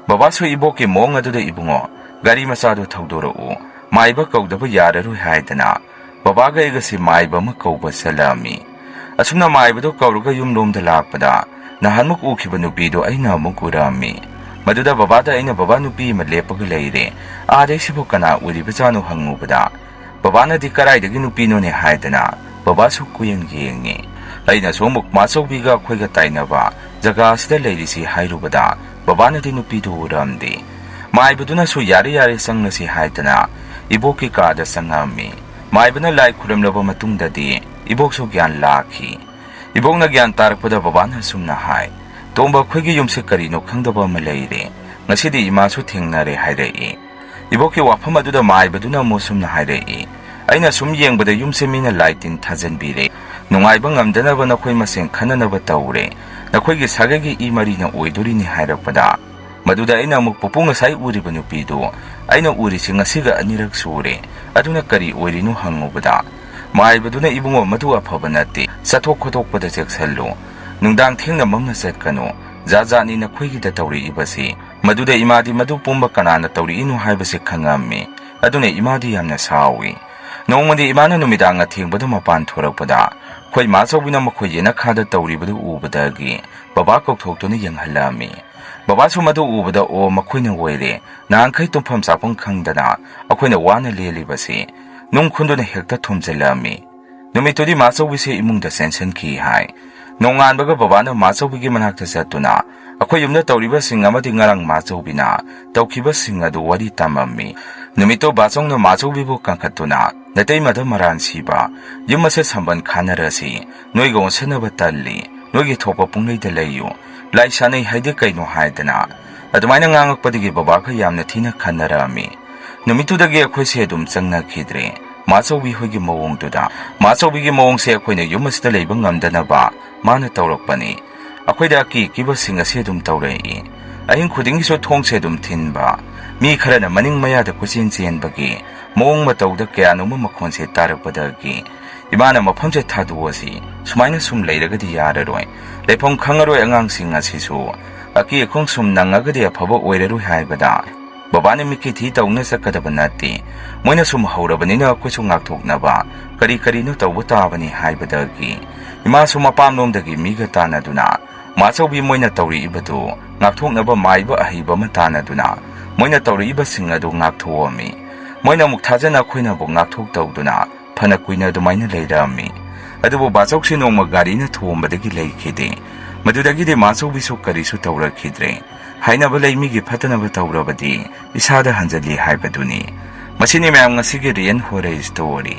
ꯕꯕꯥꯁꯨ ꯏꯕꯣꯛꯀꯤ ꯃꯑꯣꯡ ꯑꯗꯨꯗ ꯏꯕꯨꯡꯉꯣ ꯒꯥꯔꯤ ꯃꯆꯥꯗꯨ ꯊꯧꯗꯣꯔꯛꯎ, ꯃꯥꯏꯕ ꯀꯧꯗꯕ ꯌꯥꯔꯔꯣꯏ ꯍꯥꯏꯗꯅ ꯕꯕꯥꯒ ꯑꯩꯒꯁꯤ ꯃꯥꯏꯕ ꯑꯃ ꯀꯧꯕ ꯆꯠꯂꯛꯑꯝꯃꯤ꯫ ꯑꯁꯨꯝꯅ ꯃꯥꯏꯕꯗꯨ ꯀꯧꯔꯒ ꯌꯨꯝꯂꯣꯝꯗ ꯂꯥꯛꯄꯗ ꯅꯍꯥꯟꯃꯨꯛ ꯎꯈꯤꯕ ꯅꯨꯄꯤꯗꯨ ꯑꯩꯅ ꯑꯃꯨꯛ ꯎꯔꯛꯑꯝꯃꯤ꯫ ꯃꯗꯨꯗ ꯕꯕꯥꯗ ꯑꯩꯅ ꯕꯕꯥ ꯅꯨꯄꯤ ꯑꯃ ꯂꯦꯞꯄꯒ ꯂꯩꯔꯦ, ꯑꯥꯗꯩꯁꯤꯕꯨ ꯀꯅꯥ ꯑꯣꯏꯔꯤꯕꯖꯥꯠꯅꯣ ꯍꯪꯉꯨꯕꯗ ꯕꯕꯥꯅꯗꯤ ꯀꯔꯥꯏꯗꯒꯤ ꯅꯨꯄꯤꯅꯣꯅꯦ ꯍꯥꯏꯗꯅ ꯕꯕꯥꯁꯨ ꯀꯨꯌꯦꯡ ꯌꯦꯡꯉꯤ꯫ ꯑꯩꯅꯁꯨ ꯑꯃꯨꯛ ꯃꯥꯆꯧꯕꯤꯒ ꯑꯩꯈꯣꯏꯒ ꯇꯥꯏꯅꯕ ꯖꯒꯥ ꯑꯁꯤꯗ ꯂꯩꯔꯤꯁꯤ ꯍꯥꯏꯔꯨꯕꯗ ꯕꯕꯥꯅꯗꯤ ꯅꯨꯄꯤꯗꯨ ꯎꯔꯝꯗꯦ꯫ ꯃꯥꯏꯕꯗꯨꯅꯁꯨ ꯌꯥꯔꯦ ꯆꯪꯂꯁꯤ ꯍꯥꯏꯗꯅ ꯏꯕꯣꯛꯀꯤ ꯀꯥꯗ ꯆꯪꯉꯝꯃꯤ꯫ ꯃꯥꯏꯕꯅ ꯂꯥꯏ ꯈꯨꯔꯝꯂꯕ ꯃꯇꯨꯡꯗꯗꯤ ꯏꯕꯣꯛꯁꯨ ꯒ꯭ꯌꯥꯟ ꯂꯥꯛꯈꯤ꯫ ꯏꯕꯣꯛꯅ ꯒ꯭ꯌꯥꯟ ꯇꯥꯔꯛꯄꯗ ꯕꯕꯥꯅ ꯑꯁꯨꯝꯅ ꯍꯥꯏ, ꯇꯣꯝꯕ ꯑꯩꯈꯣꯏꯒꯤ ꯌꯨꯝꯁꯦ ꯀꯔꯤꯅꯣ ꯈꯪꯗꯕ ꯑꯃ ꯂꯩꯔꯦ, ꯉꯁꯤꯗꯤ ꯏꯃꯥꯁꯨ ꯊꯦꯡꯅꯔꯦ ꯍꯥꯏꯔꯛꯏ꯫ ꯏꯕꯣꯛꯀꯤ ꯋꯥꯐꯝ ꯑꯗꯨꯗ ꯃꯥꯏꯕꯗꯨꯅ ꯑꯃꯨꯛ ꯁꯨꯝꯅ ꯍꯥꯏꯔꯛꯏ, ꯑꯩꯅ ꯁꯨꯝ ꯌꯦꯡꯕꯗ ꯌꯨꯝꯁꯦ ꯃꯤꯅ ꯂꯥꯏ ꯇꯤꯟ ꯊꯥꯖꯟꯕꯤꯔꯦ, ꯅꯨꯡꯉꯥꯏꯕ ꯉꯝꯗꯅꯕ ꯅꯈꯣꯏ ꯃꯁꯦꯟ ꯈꯟꯅꯅꯕ ꯇꯧꯔꯦ, ꯅꯈꯣꯏꯒꯤ ꯁꯥꯒꯩꯒꯤ ꯏ ꯃꯔꯤꯅ ꯑꯣꯏꯗꯣꯔꯤꯅꯤ ꯍꯥꯏꯔꯛꯄꯗ ꯃꯗꯨꯗ ꯑꯩꯅ ꯑꯃꯨꯛ ꯄꯨꯄꯨ ꯉꯁꯥꯏ ꯎꯔꯤꯕ ꯅꯨꯄꯤꯗꯨ ꯑꯩꯅ ꯎꯔꯤꯁꯤ ꯉꯁꯤꯒ ꯑꯅꯤꯔꯛ ꯁꯨꯔꯦ, ꯑꯗꯨꯅ ꯀꯔꯤ ꯑꯣꯏꯔꯤꯅꯣ ꯍꯪꯉꯨꯕꯗ ꯃꯥꯏꯕꯗꯨꯅ ꯏꯕꯨꯡꯉꯣ ꯃꯗꯨ ꯑꯐꯕ ꯅꯠꯇꯦ, ꯆꯠꯊꯣꯛ ꯈꯣꯠꯇꯣꯛꯄꯗ ꯆꯦꯛꯁꯜꯂꯨ, ꯅꯨꯡꯗꯥꯡ ꯊꯦꯡꯅ ꯃꯝꯅ ꯆꯠꯀꯅꯨ, ꯖꯥꯠꯅꯤ ꯅꯈꯣꯏꯒꯤꯗ ꯇꯧꯔꯛꯏꯕꯁꯤ꯫ ꯃꯗꯨꯗ ꯏꯃꯥꯗꯤꯃꯗꯨ ꯄꯨꯝꯕ ꯀꯅꯥꯅ ꯇꯧꯔꯛꯏꯅꯣ ꯍꯥꯏꯕꯁꯤ ꯈꯪꯉꯝꯃꯤ꯫ ꯑꯗꯨꯅ ꯏꯃꯥꯗꯤ ꯌꯥꯝꯅ ꯁꯥꯎꯏ꯫ ꯅꯣꯡꯃꯗꯤ ꯏꯃꯥꯅ ꯅꯨꯃꯤꯗꯥꯡ ꯑꯊꯦꯡꯕꯗ ꯃꯄꯥꯟ ꯊꯣꯔꯛꯄꯗ ꯑꯩꯈꯣꯏ ꯃꯥꯆꯧꯕꯤꯅ ꯃꯈꯣꯏ ꯌꯦꯅꯈꯥꯗ ꯇꯧꯔꯤꯕꯗꯨ ꯎꯕꯗꯒꯤ ꯕꯕꯥ ꯀꯧꯊꯣꯛꯇꯨꯅ ꯌꯦꯡꯍꯜꯂꯛꯑꯝꯃꯤ꯫ ꯕꯕꯥꯁꯨ ꯃꯗꯨ ꯎꯕꯗ ꯑꯣ ꯃꯈꯣꯏꯅ ꯑꯣꯏꯔꯦ, ꯅꯍꯥꯟꯈꯩ ꯇꯨꯝꯐꯝ ꯆꯥꯐꯝ ꯈꯪꯗꯅ ꯑꯩꯈꯣꯏꯅ ꯋꯥꯅ ꯂꯦꯜꯂꯤꯕꯁꯤ, ꯅꯨꯡ ꯈꯨꯟꯗꯨꯅ ꯍꯦꯛꯇ ꯊꯣꯝꯖꯤꯜꯂꯛꯑꯝꯃꯤ꯫ ꯅꯨꯃꯤꯠꯇꯨꯗꯤ ꯃꯥꯆꯧꯕꯤꯁꯦ ꯏꯃꯨꯡꯗ ꯆꯦꯟꯁꯤꯟꯈꯤ ꯍꯥꯏ꯫ ꯅꯣꯡꯉꯥꯟꯕꯒ ꯕꯕꯥꯅ ꯃꯥꯆꯧꯕꯤꯒꯤ ꯃꯅꯥꯛꯇ ꯆꯠꯇꯨꯅ ꯑꯩꯈꯣꯏ ꯌꯨꯝꯗ ꯇꯧꯔꯤꯕꯁꯤꯡ ꯑꯃꯗꯤ ꯉꯔꯥꯡ ꯃꯥꯆꯧꯕꯤꯅ ꯇꯧꯈꯤꯕꯁꯤꯡ ꯑꯗꯨ ꯋꯥꯔꯤ ꯇꯝꯃꯝꯃꯤ꯫ ꯅꯨꯃꯤꯠꯇꯣ ꯕꯥꯆꯧꯅ ꯃꯥꯆꯧꯕꯤꯕꯨ ꯀꯟꯈꯠꯇꯨꯅ ꯅꯇꯩꯃꯗ ꯃꯔꯥꯟ ꯁꯤꯕ, ꯌꯨꯝ ꯑꯁꯦ ꯁꯝꯕꯟ ꯈꯥꯅꯔꯁꯤ, ꯅꯣꯏꯒ ꯑꯣꯟꯁꯟꯅꯕ ꯇꯜꯂꯤ, ꯅꯣꯏꯒꯤ ꯊꯣꯛꯄ ꯄꯨꯡꯂꯩꯗ ꯂꯩꯌꯨ, ꯂꯥꯏ ꯁꯥꯟꯅꯩ ꯍꯥꯏꯗꯤ ꯀꯩꯅꯣ ꯍꯥꯏꯗꯅ ꯑꯗꯨꯃꯥꯏꯅ ꯉꯥꯡꯉꯛꯄꯗꯒꯤ ꯕꯕꯥꯒ ꯌꯥꯝꯅ ꯊꯤꯅ ꯈꯟꯅꯔꯛꯑꯝꯃꯤ꯫ ꯅꯨꯃꯤꯠꯇꯨꯗꯒꯤ ꯑꯩꯈꯣꯏꯁꯦ ꯑꯗꯨꯝ ꯆꯪꯅꯈꯤꯗ꯭ꯔꯦ ꯃꯥꯆꯧꯕꯤ ꯍꯣꯏꯒꯤ ꯃꯑꯣꯡꯗꯨꯗ꯫ ꯃꯥꯆꯧꯕꯤꯒꯤ ꯃꯑꯣꯡꯁꯦ ꯑꯩꯈꯣꯏꯅ ꯌꯨꯝ ꯑꯁꯤꯗ ꯂꯩꯕ ꯉꯝꯗꯅꯕ ꯃꯥꯅ ꯇꯧꯔꯛꯄꯅꯤ꯫ ꯑꯩꯈꯣꯏꯗ ꯑꯀꯤꯕꯁꯤꯡ ꯑꯁꯤ ꯑꯗꯨꯝ ꯇꯧꯔꯛꯏ꯫ ꯑꯍꯤꯡ ꯈꯨꯗꯤꯡꯒꯤꯁꯨ ꯊꯣꯡꯁꯦ ꯑꯗꯨꯝ ꯊꯤꯟꯕ, ꯃꯤ ꯈꯔꯅ ꯃꯅꯤꯡ ꯃꯌꯥꯗ ꯀꯣꯏꯆꯦꯟ ꯆꯦꯟꯕꯒꯤ ꯃꯑꯣꯡ ꯃꯇꯧꯗ ꯀꯌꯥꯅꯣꯝꯃ ꯃꯈꯣꯟꯁꯦ ꯇꯥꯔꯛꯄꯗꯒꯤ ꯏꯃꯥꯅ ꯃꯐꯝꯁꯦ ꯊꯥꯗꯣꯛꯑꯁꯤ, ꯁꯨꯃꯥꯏꯅ ꯁꯨꯝ ꯂꯩꯔꯒꯗꯤ ꯌꯥꯔꯔꯣꯏ, ꯂꯩꯐꯝ ꯈꯪꯉꯔꯣꯏ ꯑꯉꯥꯡꯁꯤꯡ ꯑꯁꯤꯁꯨ, ꯑꯀꯤ ꯑꯈꯪ ꯁꯨꯝ ꯅꯪꯉꯒꯗꯤ ꯑꯐꯕ ꯑꯣꯏꯔꯔꯣꯏ ꯍꯥꯏꯕꯗ ꯕꯕꯥꯅ ꯃꯤꯠꯀꯤ ꯊꯤ ꯇꯧꯅ ꯆꯠꯀꯗꯕ ꯅꯠꯇꯦ, ꯃꯣꯏꯅ ꯁꯨꯝ ꯍꯧꯔꯕꯅꯤꯅ ꯑꯩꯈꯣꯏꯁꯨ ꯉꯥꯛꯊꯣꯛꯅꯕ ꯀꯔꯤꯅꯣ ꯇꯧꯕ ꯇꯥꯕꯅꯤ ꯍꯥꯏꯕꯗꯒꯤ ꯏꯃꯥꯁꯨ ꯃꯄꯥꯝꯂꯣꯝꯗꯒꯤ ꯃꯤꯒ ꯇꯥꯟꯅꯗꯨꯅ Machobi moina tauri ibadu ngakthoknaba maiba ahiba matanaduna moina tauri ibasing adu ngakthoami moina mukthajana khoina bu ngakthok tawduna phana kuina dumaina leirami adubu bachoksi nongma gari na thombadagi leikhide madudagi de machobi su karisu tawrakhidre hainaba leimigi phatanaba tawrabadi isada hanjali haibaduni masini mayam ngasigi rian hore story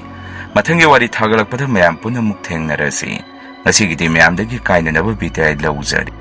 mathangi wari thagalakpada mayam punamuk thengnarasi ngasigi de mayam dagi kainanaba bidai lauzari